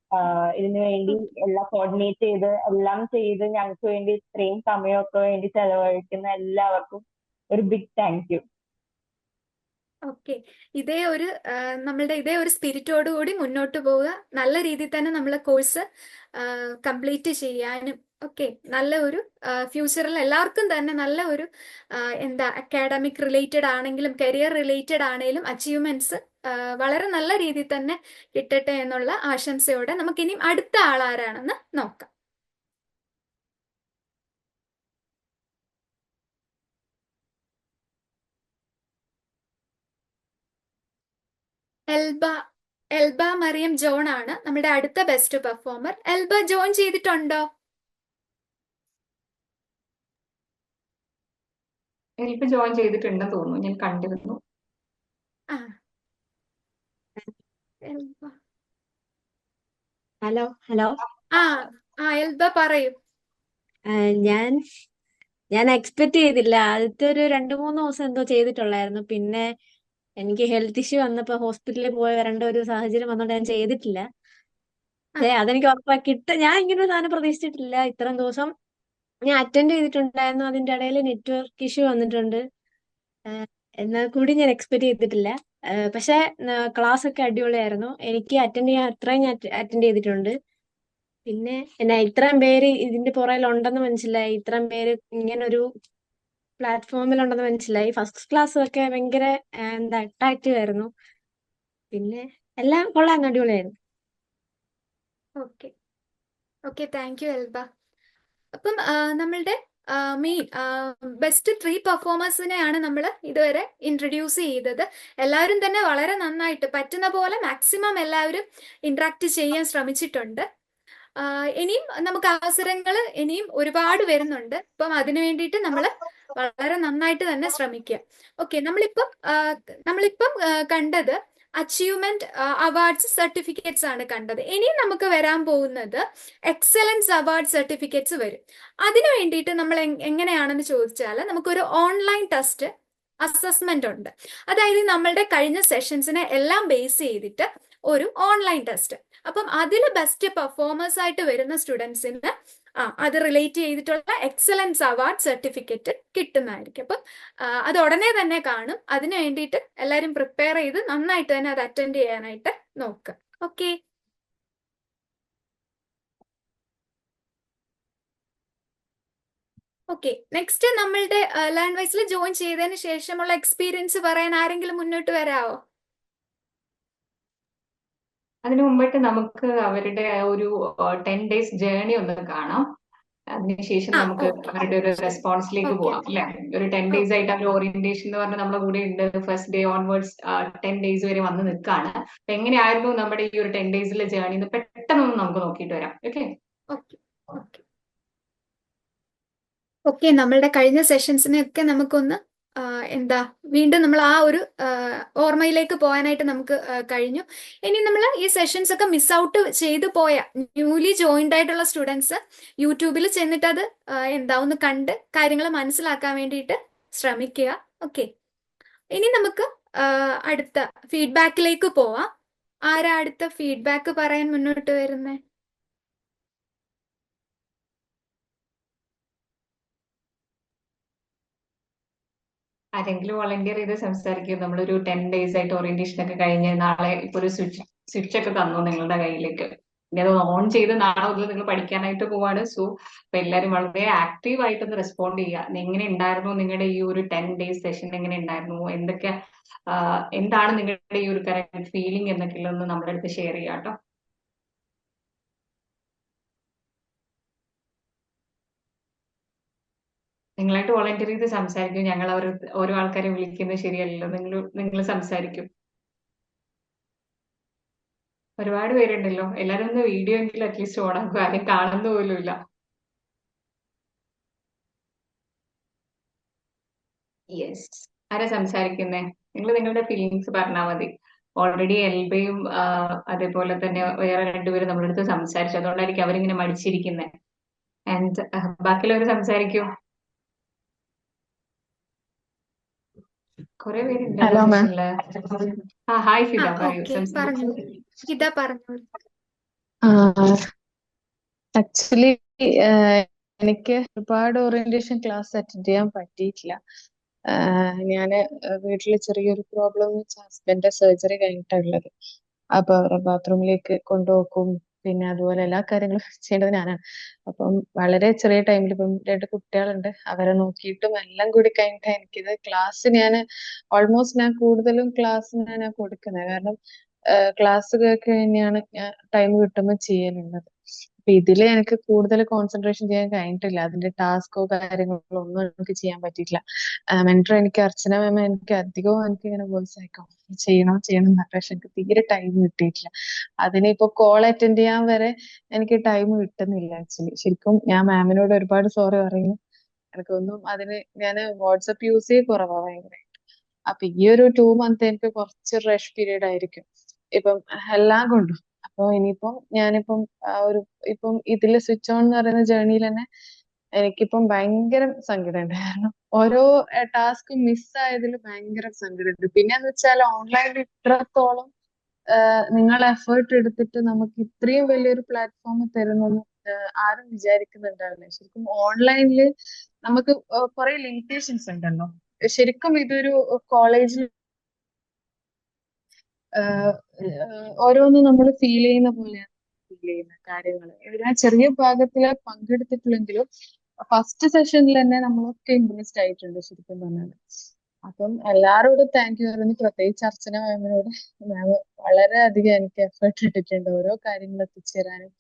ഇതിനു വേണ്ടി എല്ലാം കോർഡിനേറ്റ് ചെയ്ത് എല്ലാം ചെയ്ത് ഞങ്ങൾക്ക് വേണ്ടി ഇത്രയും സമയമൊക്കെ വേണ്ടി ചെലവഴിക്കുന്ന എല്ലാവർക്കും ഒരു ബിഗ് താങ്ക് യു. ഓക്കെ, നമ്മളുടെ ഇതേ ഒരു സ്പിരിറ്റോടു കൂടി മുന്നോട്ട് പോവുക. നല്ല രീതിയിൽ തന്നെ നമ്മൾ കോഴ്സ് കംപ്ലീറ്റ് ചെയ്യാനും ഓക്കെ, നല്ല ഒരു ഫ്യൂച്ചറിൽ എല്ലാവർക്കും തന്നെ നല്ല ഒരു അക്കാഡമിക് റിലേറ്റഡ് ആണെങ്കിലും കരിയർ റിലേറ്റഡ് ആണെങ്കിലും അച്ചീവ്മെന്റ്സ് വളരെ നല്ല രീതിയിൽ തന്നെ കിട്ടട്ടെ എന്നുള്ള ആശംസയോടെ നമുക്കിനി അടുത്ത ആളാരാണെന്ന് നോക്കാം. എൽബ മറിയം ജോൺ ആണ് നമ്മുടെ അടുത്ത ബെസ്റ്റ് പെർഫോമർ. എൽബ ജോയിൻ ചെയ്തിട്ടുണ്ടോ? എനിക്ക് ജോയിൻ ചെയ്തിട്ടുണ്ടെന്ന് തോന്നുന്നു, ഞാൻ കണ്ടിരുന്നു. ആ, എൽബ. ഹലോ ഹലോ ആ എൽബ പറയൂ. ഞാൻ ഞാൻ എക്സ്പെക്ട് ചെയ്തില്ല. ആദ്യത്തെ ഒരു 2-3 ദിവസം എന്തോ ചെയ്തിട്ടുള്ളായിരുന്നു. പിന്നെ എനിക്ക് ഹെൽത്ത് ഇഷ്യൂ വന്നപ്പോ ഹോസ്പിറ്റലിൽ പോയി വരേണ്ട ഒരു സാഹചര്യം വന്നോണ്ട് ഞാൻ ചെയ്തിട്ടില്ല. അതെനിക്ക് ഉറപ്പാക്കിയിട്ട് ഞാൻ ഇങ്ങനെ ഒരു സാധനം പ്രതീക്ഷിച്ചിട്ടില്ല. ഇത്രയും ദിവസം ഞാൻ അറ്റൻഡ് ചെയ്തിട്ടുണ്ടായിരുന്നു. അതിന്റെ ഇടയിൽ നെറ്റ്വർക്ക് ഇഷ്യൂ വന്നിട്ടുണ്ട്. എന്നാൽ കൂടി ഞാൻ എക്സ്പെക്ട് ചെയ്തിട്ടില്ല. പക്ഷെ ക്ലാസ് ഒക്കെ അടിപൊളിയായിരുന്നു. എനിക്ക് അറ്റൻഡ് ചെയ്യാൻ അത്രയും ഞാൻ അറ്റൻഡ് ചെയ്തിട്ടുണ്ട്. പിന്നെ എന്നാ ഇത്രയും പേര് ഇതിന്റെ പുറകിൽ ഉണ്ടെന്ന് മനസ്സിലായി. ഇത്രയും പേര് ഇങ്ങനൊരു പ്ലാറ്റ്ഫോമിൽ ഉണ്ടെന്ന് മനസ്സിലായി. ഫസ്റ്റ് ക്ലാസ് ഒക്കെ ഭയങ്കര അട്രാക്റ്റീവ് ആയിരുന്നു. പിന്നെ എല്ലാം കൊള്ളാം, അടിപൊളിയായിരുന്നു. Okay okay, thank U Elba. അപ്പം നമ്മളുടെ മെയിൻ ബെസ്റ്റ് 3 പെർഫോമേഴ്സിനെയാണ് നമ്മൾ ഇതുവരെ ഇൻട്രൊഡ്യൂസ് ചെയ്തത്. എല്ലാവരും തന്നെ വളരെ നന്നായിട്ട് പറ്റുന്ന പോലെ മാക്സിമം എല്ലാവരും ഇന്ററാക്ട് ചെയ്യാൻ ശ്രമിച്ചിട്ടുണ്ട്. ഇനിയും നമുക്ക് അവസരങ്ങൾ ഇനിയും ഒരുപാട് വരുന്നുണ്ട്. അപ്പം അതിനു വേണ്ടിയിട്ട് നമ്മൾ വളരെ നന്നായിട്ട് തന്നെ ശ്രമിക്കുക. ഓക്കെ, നമ്മളിപ്പം കണ്ടത് അച്ചീവ്മെന്റ് അവാർഡ്സ് സർട്ടിഫിക്കറ്റ്സ് ആണ് കണ്ടത്. ഇനിയും നമുക്ക് വരാൻ പോകുന്നത് എക്സലൻസ് അവാർഡ് സർട്ടിഫിക്കറ്റ്സ് വരും. അതിനു വേണ്ടിയിട്ട് നമ്മൾ എങ്ങനെയാണെന്ന് ചോദിച്ചാൽ നമുക്കൊരു ഓൺലൈൻ ടെസ്റ്റ് അസസ്മെന്റ് ഉണ്ട്. അതായത് നമ്മളുടെ കഴിഞ്ഞ സെഷൻസിനെ എല്ലാം ബേസ് ചെയ്തിട്ട് ഒരു ഓൺലൈൻ ടെസ്റ്റ്. അപ്പം അതിൽ ബെസ്റ്റ് പെർഫോമേഴ്സ് ആയിട്ട് വരുന്ന സ്റ്റുഡൻസിന് അത് റിലേറ്റ് ചെയ്തിട്ടുള്ള എക്സലൻസ് അവാർഡ് സർട്ടിഫിക്കറ്റ് കിട്ടുന്നതായിരിക്കും. അപ്പം അത് ഉടനെ തന്നെ കാണും. അതിനു വേണ്ടിയിട്ട് എല്ലാവരും പ്രിപ്പയർ ചെയ്ത് നന്നായിട്ട് തന്നെ അത് അറ്റൻഡ് ചെയ്യാനായിട്ട് നോക്കുക. Okay, okay. നെക്സ്റ്റ് നമ്മളുടെ ലേൺ വൈസിൽ ജോയിൻ ചെയ്തതിന് ശേഷമുള്ള എക്സ്പീരിയൻസ് പറയാൻ ആരെങ്കിലും മുന്നോട്ട് വരാവോ? അതിനു മുമ്പായിട്ട് നമുക്ക് അവരുടെ ഒരു 10 days ജേർണി ഒന്ന് കാണാം. അതിനുശേഷം നമുക്ക് ഓക്കെ അവരുടെ ഒരു റെസ്പോൺസിലേക്ക് ഓക്കെ പോവാം അല്ലെ. ഒരു 10 days ഓക്കെ ആയിട്ട് അവർ ഓറിയന്റേഷൻ എന്ന് പറഞ്ഞാൽ നമ്മുടെ കൂടെ ഉണ്ട്. ഫസ്റ്റ് ഡേ ഓൺവേർഡ്സ് 10 days വരെ വന്ന് നിൽക്കാണ്. അപ്പൊ എങ്ങനെയായിരുന്നു നമ്മുടെ ഈ ഒരു 10 days ജേർണി എന്ന് പെട്ടെന്ന് നമുക്ക് നോക്കിയിട്ട് വരാം. ഓക്കെ ഓക്കെ ഓക്കെ ഓക്കെ, നമ്മളുടെ കഴിഞ്ഞ സെഷൻസിനെയൊക്കെ നമുക്കൊന്ന് വീണ്ടും നമ്മൾ ആ ഒരു ഓർമ്മയിലേക്ക് പോകാനായിട്ട് നമുക്ക് കഴിഞ്ഞു. ഇനി നമ്മൾ ഈ സെഷൻസ് ഒക്കെ മിസ് ഔട്ട് ചെയ്തു പോയ ന്യൂലി ജോയിൻഡ് ആയിട്ടുള്ള സ്റ്റുഡൻസ് യൂട്യൂബിൽ ചെന്നിട്ട് അത് ഒന്ന് കണ്ട് കാര്യങ്ങൾ മനസ്സിലാക്കാൻ വേണ്ടിയിട്ട് ശ്രമിക്കുക. ഓക്കെ, ഇനി നമുക്ക് അടുത്ത ഫീഡ്ബാക്കിലേക്ക് പോവാം. ആരാ അടുത്ത ഫീഡ്ബാക്ക് പറയാൻ മുന്നോട്ട് വരുന്നേ? ആരെങ്കിലും വോളണ്ടിയർ ചെയ്ത് സംസാരിക്കും. നമ്മളൊരു 10 days ആയിട്ട് ഓറിയന്റേഷൻ ഒക്കെ കഴിഞ്ഞ് നാളെ ഇപ്പൊ ഒരു സ്വിച്ച് ഒക്കെ തന്നു നിങ്ങളുടെ കയ്യിലേക്ക്. ഇനി അത് ഓൺ ചെയ്ത് നാളെ മുതൽ നിങ്ങൾ പഠിക്കാനായിട്ട് പോവാണ്. സോ അപ്പൊ എല്ലാവരും വളരെ ആക്റ്റീവ് ആയിട്ടൊന്ന് റെസ്പോണ്ട് ചെയ്യുക. എങ്ങനെ ഉണ്ടായിരുന്നു നിങ്ങളുടെ ഈ ഒരു 10 days സെഷൻ? എങ്ങനെ ഉണ്ടായിരുന്നു? എന്താണ് നിങ്ങളുടെ ഈ ഒരു കറക്റ്റ് ഫീലിംഗ് എന്നൊക്കെയുള്ളതൊന്ന് നമ്മുടെ അടുത്ത് ഷെയർ ചെയ്യാം കേട്ടോ. നിങ്ങളായിട്ട് വോളണ്ടിയർ ചെയ്ത് സംസാരിക്കും. ഞങ്ങൾ ഓരോ ആൾക്കാരെ വിളിക്കുന്നത് ശരിയല്ലല്ലോ. നിങ്ങൾ സംസാരിക്കും. ഒരുപാട് പേരുണ്ടല്ലോ. എല്ലാരും ഒന്ന് വീഡിയോ എങ്കിലും അറ്റ്ലീസ്റ്റ് ഓണാക്കുക. ആരെയും കാണുന്ന പോലും ഇല്ല. യെസ്, ആരാ സംസാരിക്കുന്നേ? നിങ്ങൾ നിങ്ങളുടെ ഫീലിങ്സ് പറഞ്ഞാൽ മതി. ഓൾറെഡി എൽബയും അതേപോലെ തന്നെ വേറെ 2 പേരും നമ്മുടെ അടുത്ത് സംസാരിച്ചു. അതുകൊണ്ടായിരിക്കും അവരിങ്ങനെ മടിച്ചിരിക്കുന്നത്. ആൻഡ് ബാക്കിയുള്ളവർ സംസാരിക്കൂ. കുറെ പേരുണ്ടല്ലോ ഹലോ മാം. സെഷനില്. ഹായ് ഫിദ, പറയൂ, ഓക്കെ സംസാരിക്കൂ. പറഞ്ഞോളൂ. ഇതാ പറഞ്ഞോളൂ. ആക്ച്വലി എനിക്ക് ഒരുപാട് ഓറിയന്റേഷൻ ക്ലാസ് അറ്റൻഡ് ചെയ്യാൻ പറ്റിയിട്ടില്ല. ഞാൻ വീട്ടിൽ ചെറിയൊരു പ്രോബ്ലം വെച്ച് ഹസ്ബൻഡിന്റെ സർജറി കഴിഞ്ഞിട്ടുള്ളത്. അപ്പൊ അവരെ ബാത്റൂമിലേക്ക് കൊണ്ടുപോക്കും, പിന്നെ അതുപോലെ എല്ലാ കാര്യങ്ങളും ചെയ്യേണ്ടത് ഞാനാണ്. അപ്പം വളരെ ചെറിയ ടൈമിൽ ഇപ്പം 2 കുട്ടികളുണ്ട്, അവരെ നോക്കിയിട്ടും എല്ലാം കൂടി കഴിഞ്ഞിട്ട് എനിക്കിത് ക്ലാസ് ഓൾമോസ്റ്റ് ഞാൻ കൂടുതലും ക്ലാസ് ഞാൻ കൊടുക്കുന്നത്. കാരണം ക്ലാസ് കേൾക്ക് തന്നെയാണ് ഞാൻ ടൈം കിട്ടുമ്പോൾ ചെയ്യലുള്ളത്. അപ്പൊ ഇതില് എനിക്ക് കൂടുതൽ കോൺസെൻട്രേഷൻ ചെയ്യാൻ കഴിഞ്ഞിട്ടില്ല. അതിന്റെ ടാസ്കോ കാര്യങ്ങളോ ഒന്നും എനിക്ക് ചെയ്യാൻ പറ്റിയിട്ടില്ല. മെന്റർ എനിക്ക് അർച്ചന മാം എനിക്ക് അധികവും എനിക്ക് ഇങ്ങനെ വോയിസ് അയക്കും, ചെയ്യണം ചെയ്യണം എന്ന്. പക്ഷെ എനിക്ക് തീരെ ടൈം കിട്ടിയിട്ടില്ല. അതിനിപ്പോ കോൾ അറ്റൻഡ് ചെയ്യാൻ വരെ എനിക്ക് ടൈം കിട്ടുന്നില്ല. ആക്ച്വലി ശരിക്കും ഞാൻ മാമിനോട് ഒരുപാട് സോറി പറയുന്നു. എനിക്കൊന്നും അതിന് ഞാൻ വാട്സപ്പ് യൂസ് കുറവാ ഭയങ്കര. അപ്പൊ ഈ ഒരു 2 മന്ത് എനിക്ക് കുറച്ച് റഷ് പീരീഡ് ആയിരിക്കും ഇപ്പം എല്ലാം കൊണ്ടും. അപ്പൊ ഇനിയിപ്പം ഞാനിപ്പം ഇപ്പം ഇതില് സ്വിച്ച് ഓൺ എന്ന് പറയുന്ന ജേർണിയിൽ തന്നെ എനിക്കിപ്പം ഭയങ്കര സങ്കടമുണ്ട്. കാരണം ഓരോ ടാസ്ക് മിസ്സായതിൽ ഭയങ്കര സങ്കടമുണ്ട്. പിന്നെന്ന് വെച്ചാൽ ഓൺലൈനിൽ ഇത്രത്തോളം നിങ്ങൾ എഫേർട്ട് എടുത്തിട്ട് നമുക്ക് ഇത്രയും വലിയൊരു പ്ലാറ്റ്ഫോം തരുന്നത് ആരും വിചാരിക്കുന്നുണ്ടാവില്ല. ശരിക്കും ഓൺലൈനിൽ നമുക്ക് കുറെ ലിമിറ്റേഷൻസ് ഉണ്ടല്ലോ. ശരിക്കും ഇതൊരു കോളേജിൽ ഓരോന്നും നമ്മൾ ഫീൽ ചെയ്യുന്ന പോലെയാണ് ഫീൽ ചെയ്യുന്ന കാര്യങ്ങൾ. ഞാൻ ചെറിയ ഭാഗത്തില് പങ്കെടുത്തിട്ടില്ലെങ്കിലും ഫസ്റ്റ് സെഷനിൽ തന്നെ നമ്മളൊക്കെ ഇൻട്രസ്റ്റ് ആയിട്ടുണ്ട് ശരിക്കും പറഞ്ഞാൽ. അപ്പം എല്ലാരോടും താങ്ക് യു പറയുന്നു, പ്രത്യേകിച്ച് അർച്ചന മാമിനോട്. മാം വളരെയധികം എനിക്ക് എഫേർട്ട് ഇട്ടിട്ടുണ്ട് ഓരോ കാര്യങ്ങൾ എത്തിച്ചേരാനും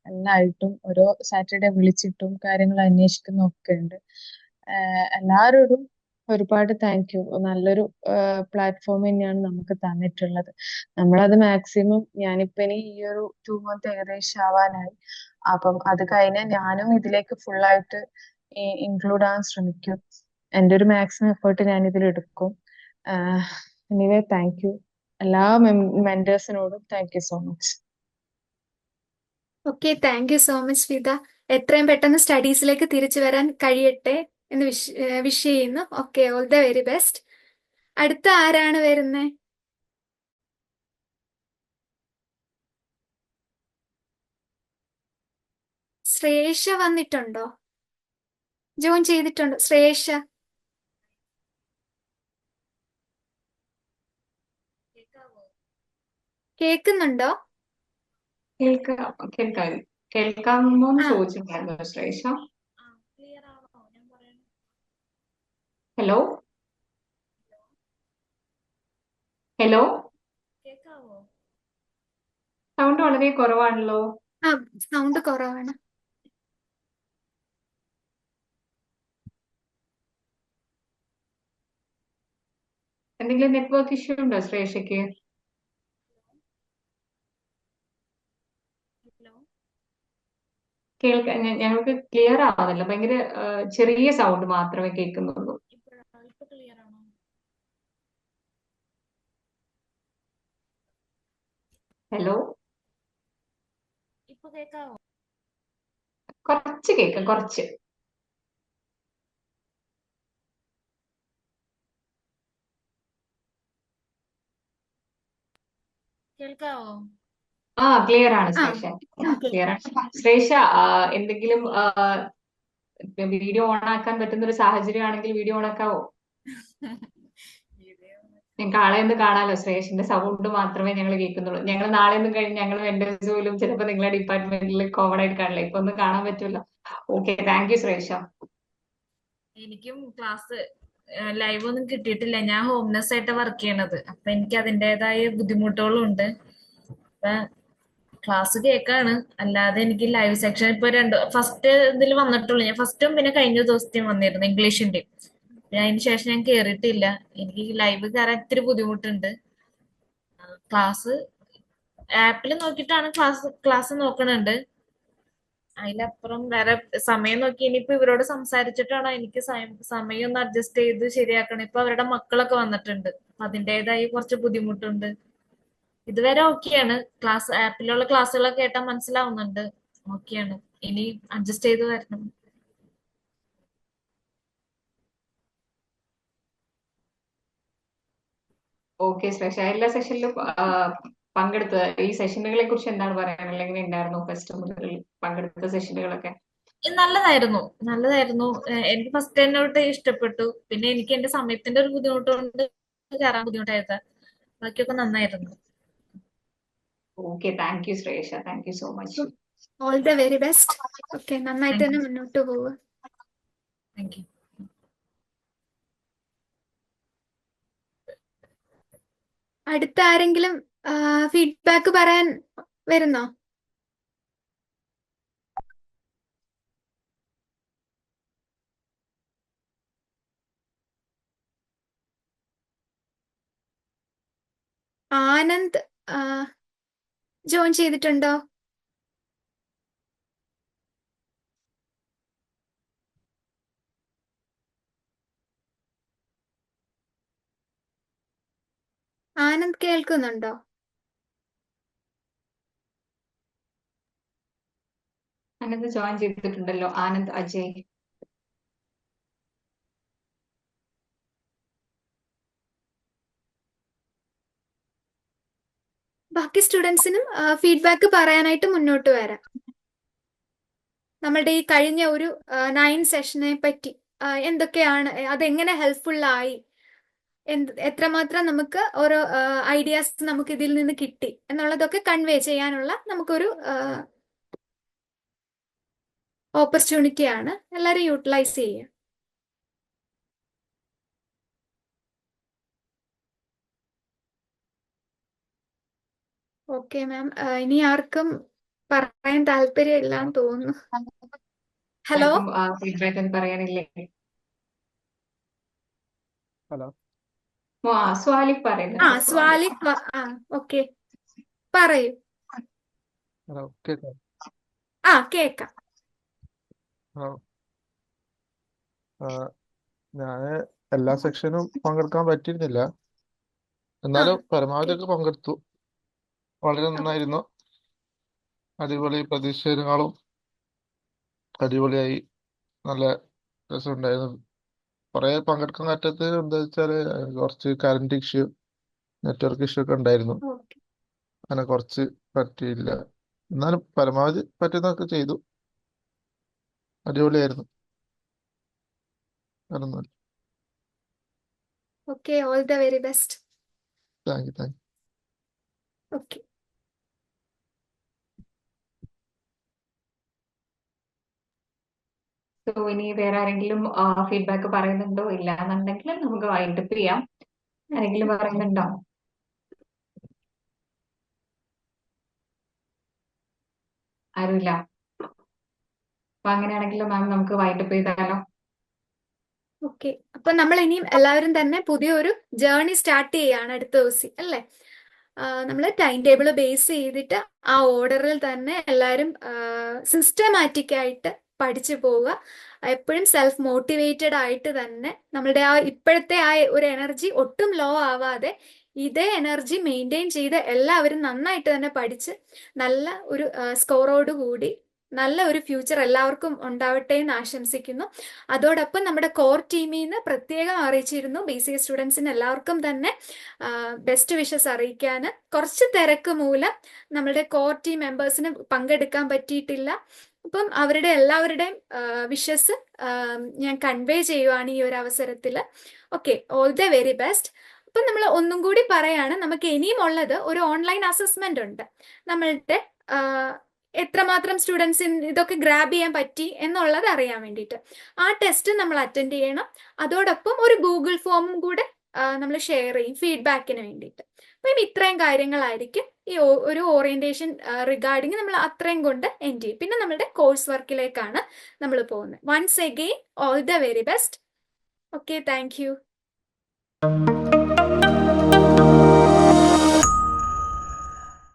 എല്ലായിട്ടും. ഓരോ സാറ്റർഡേ വിളിച്ചിട്ടും കാര്യങ്ങൾ അന്വേഷിക്കുന്നതും ഒക്കെ ഉണ്ട്. എല്ലാരോടും ഒരുപാട് താങ്ക് യു. നല്ലൊരു പ്ലാറ്റ്ഫോം തന്നെയാണ് നമുക്ക് തന്നിട്ടുള്ളത്. നമ്മളത് മാക്സിമം, ഞാനിപ്പോ ഇനി ഈ ഒരു 2 മന്ത് ഏകദേശം ആവാനായി. അപ്പം അത് കഴിഞ്ഞ് ഞാനും ഇതിലേക്ക് ഫുള്ളായിട്ട് ഇൻക്ലൂഡ് ആവാൻ ശ്രമിക്കും. എൻ്റെ ഒരു മാക്സിമം എഫേർട്ട് ഞാൻ ഇതിൽ എടുക്കും. എനിവേ താങ്ക് യു എല്ലാ മെന്റേഴ്സിനോടും. Thank you so much. Okay, thank you so much Fida. എത്രയും പെട്ടെന്ന് സ്റ്റഡീസിലേക്ക് തിരിച്ചു വരാൻ കഴിയട്ടെ എന്ന് വിഷ് ചെയ്യുന്നു. Okay, all the very best. അടുത്ത ആരാണ് വരുന്നത്? ശ്രേഷ വന്നിട്ടുണ്ടോ? ജോയിൻ ചെയ്തിട്ടുണ്ടോ ശ്രേഷ? കേൾക്കുന്നുണ്ടോ? കേൾക്കാമോ എന്ന് ആ, ചോദിച്ചിട്ടുണ്ടായിരുന്നു ശ്രേഷ. ഹലോ ഹലോ, സൗണ്ട് വളരെ കുറവാണല്ലോ. ആ, സൗണ്ട് കുറവാണ്. എന്തെങ്കിലും നെറ്റ്വർക്ക് ഇഷ്യൂ ഉണ്ടോ ശ്രേഷയ്ക്ക്? ഞങ്ങൾക്ക് ക്ലിയർ ആവുന്നില്ല, ഭയങ്കര ചെറിയ സൗണ്ട് മാത്രമേ കേൾക്കുന്നുള്ളൂ. ഹലോ, കുറച്ച് കേൾക്കാം, കുറച്ച്. ക്ലിയർ ആണ് ആ, ശ്രേഷ, ക്ലിയർ ആണ്. ശ്രേഷ, എന്തെങ്കിലും വീഡിയോ ഓൺ ആക്കാൻ പറ്റുന്ന ഒരു സാഹചര്യം ആണെങ്കിൽ വീഡിയോ ഓൺ ആക്കാവോ? ഞങ്ങൾക്ക് ആളെ ഒന്ന് കാണാലോ. ശ്രേഷിന്റെ സൗണ്ട് മാത്രമേ ഞങ്ങൾ കേൾക്കുന്നുള്ളൂ. ഞങ്ങൾ നാളെ ഒന്നും കഴിഞ്ഞ് ഞങ്ങൾ വെൻഡേഴ്സ് പോലും ചിലപ്പോൾ നിങ്ങളുടെ ഡിപ്പാർട്ട്മെന്റിൽ കോമൺ ആയിട്ട് കാണില്ല. ഇപ്പൊ ഒന്ന് കാണാൻ പറ്റുമല്ലോ. Okay, thank U Shresha. എനിക്കും ക്ലാസ് ലൈവ് ഒന്നും കിട്ടിയിട്ടില്ല. ഞാൻ ഹോംനെസ് ആയിട്ട് വർക്ക് ചെയ്യണത്. അപ്പൊ എനിക്ക് അതിൻ്റെതായ ബുദ്ധിമുട്ടുകളും ഉണ്ട്. അപ്പൊ ക്ലാസ് കേൾക്കാണ്, അല്ലാതെ എനിക്ക് ലൈവ് സെക്ഷൻ ഇപ്പൊ ഫസ്റ്റ് ഇതിൽ വന്നിട്ടുള്ളൂ. ഞാൻ ഫസ്റ്റും പിന്നെ കഴിഞ്ഞ ദിവസത്തെയും വന്നിരുന്നു ഇംഗ്ലീഷിന്റെ. പിന്നെ അതിന് ശേഷം ഞാൻ കേറിയിട്ടില്ല. എനിക്ക് ലൈവ് കയറാൻ ഇത്തിരി ബുദ്ധിമുട്ടുണ്ട്. ക്ലാസ് ആപ്പിൽ നോക്കിയിട്ടാണ് ക്ലാസ് നോക്കണുണ്ട്. അതിലപ്പുറം വേറെ സമയം നോക്കി ഇനിയിപ്പോ ഇവരോട് സംസാരിച്ചിട്ടാണോ എനിക്ക് സമയം ഒന്ന് അഡ്ജസ്റ്റ് ചെയ്ത് ശരിയാക്കണം. ഇപ്പൊ അവരുടെ മക്കളൊക്കെ വന്നിട്ടുണ്ട്, അതിൻ്റെതായ കുറച്ച് ബുദ്ധിമുട്ടുണ്ട്. ഇതുവരെ ഓക്കെയാണ്. ആപ്പിലുള്ള ക്ലാസ്സുകളൊക്കെ കേട്ടാൽ മനസ്സിലാവുന്നുണ്ട്. ഓക്കെയാണ്. ഇനി അഡ്ജസ്റ്റ് ചെയ്ത് വരണം. ഓക്കെ ശ്രേഷ, എല്ലാ സെഷനിലും പങ്കെടുത്ത ഈ സെഷനുകളെ കുറിച്ച് എന്താണ് പറയാനുള്ളത്? എങ്ങനെ ഉണ്ടായിരുന്നു ഫസ്റ്റ് മുതൽ പങ്കെടുത്ത സെഷനുകളൊക്കെ? നല്ലതായിരുന്നു, നല്ലതായിരുന്നു. എനിക്ക് ഫസ്റ്റ് എന്നോട്ട് ഇഷ്ടപ്പെട്ടു. പിന്നെ എനിക്ക് എന്റെ സമയത്തിന്റെ ഒരു ബുദ്ധിമുട്ട് കൊണ്ട് കയറാൻ ബുദ്ധിമുട്ടായത്. ബാക്കിയൊക്കെ നന്നായിരുന്നു. Okay, thank U Shresha, thank you so much. All the very best. Okay, നന്നായിട്ട് താങ്ക് തന്നെ യു. മുന്നോട്ട് പോവുക. Thank you. അടുത്ത ആരെങ്കിലും ഫീഡ്ബാക്ക് പറയാൻ വരുന്നോ? ആനന്ദ് ജോയിൻ ചെയ്തിട്ടുണ്ടോ? ആനന്ദ് കേൾക്കുന്നുണ്ടോ? ആനന്ദ് ജോയിൻ ചെയ്തിട്ടുണ്ടല്ലോ, ആനന്ദ് അജയ്. ബാക്കി സ്റ്റുഡൻസിനും ഫീഡ്ബാക്ക് പറയാനായിട്ട് മുന്നോട്ട് വരാം. നമ്മളുടെ ഈ കഴിഞ്ഞ ഒരു 9 സെഷനെ പറ്റി എന്തൊക്കെയാണ്, അതെങ്ങനെ ഹെൽപ്ഫുൾ ആയി, എത്രമാത്രം നമുക്ക് ഓരോ ഐഡിയാസ് നമുക്ക് ഇതിൽ നിന്ന് കിട്ടി എന്നുള്ളതൊക്കെ കൺവേ ചെയ്യാനുള്ള നമുക്കൊരു ഓപ്പർച്യൂണിറ്റിയാണ്. എല്ലാവരും യൂട്ടിലൈസ് ചെയ്യുക. ഓക്കെ മാം, ഇനി ആർക്കും പറയാൻ താല്പര്യം ഇല്ലാന്ന് തോന്നുന്നു. ഹലോ, ആർക്കും ഫീഡ്ബാക്ക് ഒന്നും പറയാനില്ലേ? ഹലോ, സ്വാലിക് പറയുന്നുണ്ട്. സ്വാലിക് ഓക്കെ, പറയൂ. ഹലോ, കേൾക്കാം. കേക്കാം. ഞാൻ എല്ലാ സെക്ഷനും പങ്കെടുക്കാൻ പറ്റിയിരുന്നില്ല, എന്നാലും പരമാവധി ഒക്കെ പങ്കെടുത്തു. വളരെ നന്നായിരുന്നു. അടിപൊളി, പ്രതീക്ഷയെക്കാളും അടിപൊളിയായി, നല്ല രസമുണ്ടായിരുന്നു. കുറെ പങ്കെടുക്കാൻ പറ്റാത്തത് എന്താ വെച്ചാല് കുറച്ച് കറണ്ട് ഇഷ്യൂ, നെറ്റ്വർക്ക് ഇഷ്യൂ ഒക്കെ ഉണ്ടായിരുന്നു. ഓക്കെ, അങ്ങനെ കുറച്ച് പറ്റിയില്ല. എന്നാലും പരമാവധി പറ്റുന്നതൊക്കെ ചെയ്തു. അടിപൊളിയായിരുന്നു. വേറൊന്നുമില്ല. Okay, all the very best. Thank you. Okay, so ഇനി വേറെ ആരെങ്കിലും ഫീഡ്ബാക്ക് പറയുന്നുണ്ടോ? ഇല്ല എന്നുണ്ടെങ്കിൽ നമുക്ക് വൈൻഡപ്പ് ചെയ്യാം. ആരെങ്കിലും പറയുന്നുണ്ടോ? ആരുമില്ല. അപ്പൊ അങ്ങനെയാണെങ്കിൽ മാം നമുക്ക് വൈൻഡപ്പ് ചെയ്താലോ? ഓക്കെ. അപ്പൊ നമ്മൾ ഇനിയും എല്ലാവരും തന്നെ പുതിയൊരു ജേർണി സ്റ്റാർട്ട് ചെയ്യാണ് അടുത്ത ദിവസം, അല്ലേ? നമ്മൾ ടൈം ടേബിൾ ബേസ് ചെയ്തിട്ട് ആ ഓർഡറിൽ തന്നെ എല്ലാവരും സിസ്റ്റമാറ്റിക് ആയിട്ട് പഠിച്ചു പോവുക. എപ്പോഴും സെൽഫ് മോട്ടിവേറ്റഡ് ആയിട്ട് തന്നെ നമ്മളുടെ ഇപ്പോഴത്തെ ഒരു എനർജി ഒട്ടും ലോ ആവാതെ ഇതേ എനർജി മെയിൻറ്റെയിൻ ചെയ്ത് എല്ലാവരും നന്നായിട്ട് തന്നെ പഠിച്ച് നല്ല ഒരു സ്കോറോട് കൂടി നല്ല ഒരു ഫ്യൂച്ചർ എല്ലാവർക്കും ഉണ്ടാവട്ടെ എന്ന് ആശംസിക്കുന്നു. അതോടൊപ്പം നമ്മുടെ കോർ ടീമിൽ നിന്ന് പ്രത്യേകം അറിയിച്ചിരുന്നു, BCA സ്റ്റുഡൻസിന് എല്ലാവർക്കും തന്നെ ബെസ്റ്റ് വിഷസ് അറിയിക്കാൻ. കുറച്ച് തിരക്ക് മൂലം നമ്മുടെ കോർ ടീം മെമ്പേഴ്സിന് പങ്കെടുക്കാൻ പറ്റിയിട്ടില്ല. അപ്പം അവരുടെ എല്ലാവരുടെയും വിഷസ് ഞാൻ കൺവേ ചെയ്യുവാണ് ഈ ഒരു അവസരത്തിൽ. Okay, all the very best. അപ്പം നമ്മൾ ഒന്നും കൂടി പറയാണ്, നമുക്ക് ഇനിയും ഉള്ളത് ഒരു ഓൺലൈൻ അസസ്മെന്റ് ഉണ്ട്. നമ്മളുടെ എത്രമാത്രം സ്റ്റുഡൻസിന് ഇതൊക്കെ ഗ്രാബ് ചെയ്യാൻ പറ്റി എന്നുള്ളത് അറിയാൻ വേണ്ടിയിട്ട് ആ ടെസ്റ്റ് നമ്മൾ അറ്റൻഡ് ചെയ്യണം. അതോടൊപ്പം ഒരു ഗൂഗിൾ ഫോമും കൂടെ നമ്മൾ ഷെയർ ചെയ്യും ഫീഡ്ബാക്കിന് വേണ്ടിയിട്ട്. അപ്പം ഇത്രയും കാര്യങ്ങളായിരിക്കും ഈ ഒരു ഓറിയന്റേഷൻ റിഗാർഡിങ് നമ്മൾ അത്രയും കൊണ്ട് എൻഡ് ചെയ്യും. പിന്നെ നമ്മുടെ കോഴ്സ് വർക്കിലേക്കാണ് നമ്മൾ പോകുന്നത്. Once again all the very best. Okay, thank U.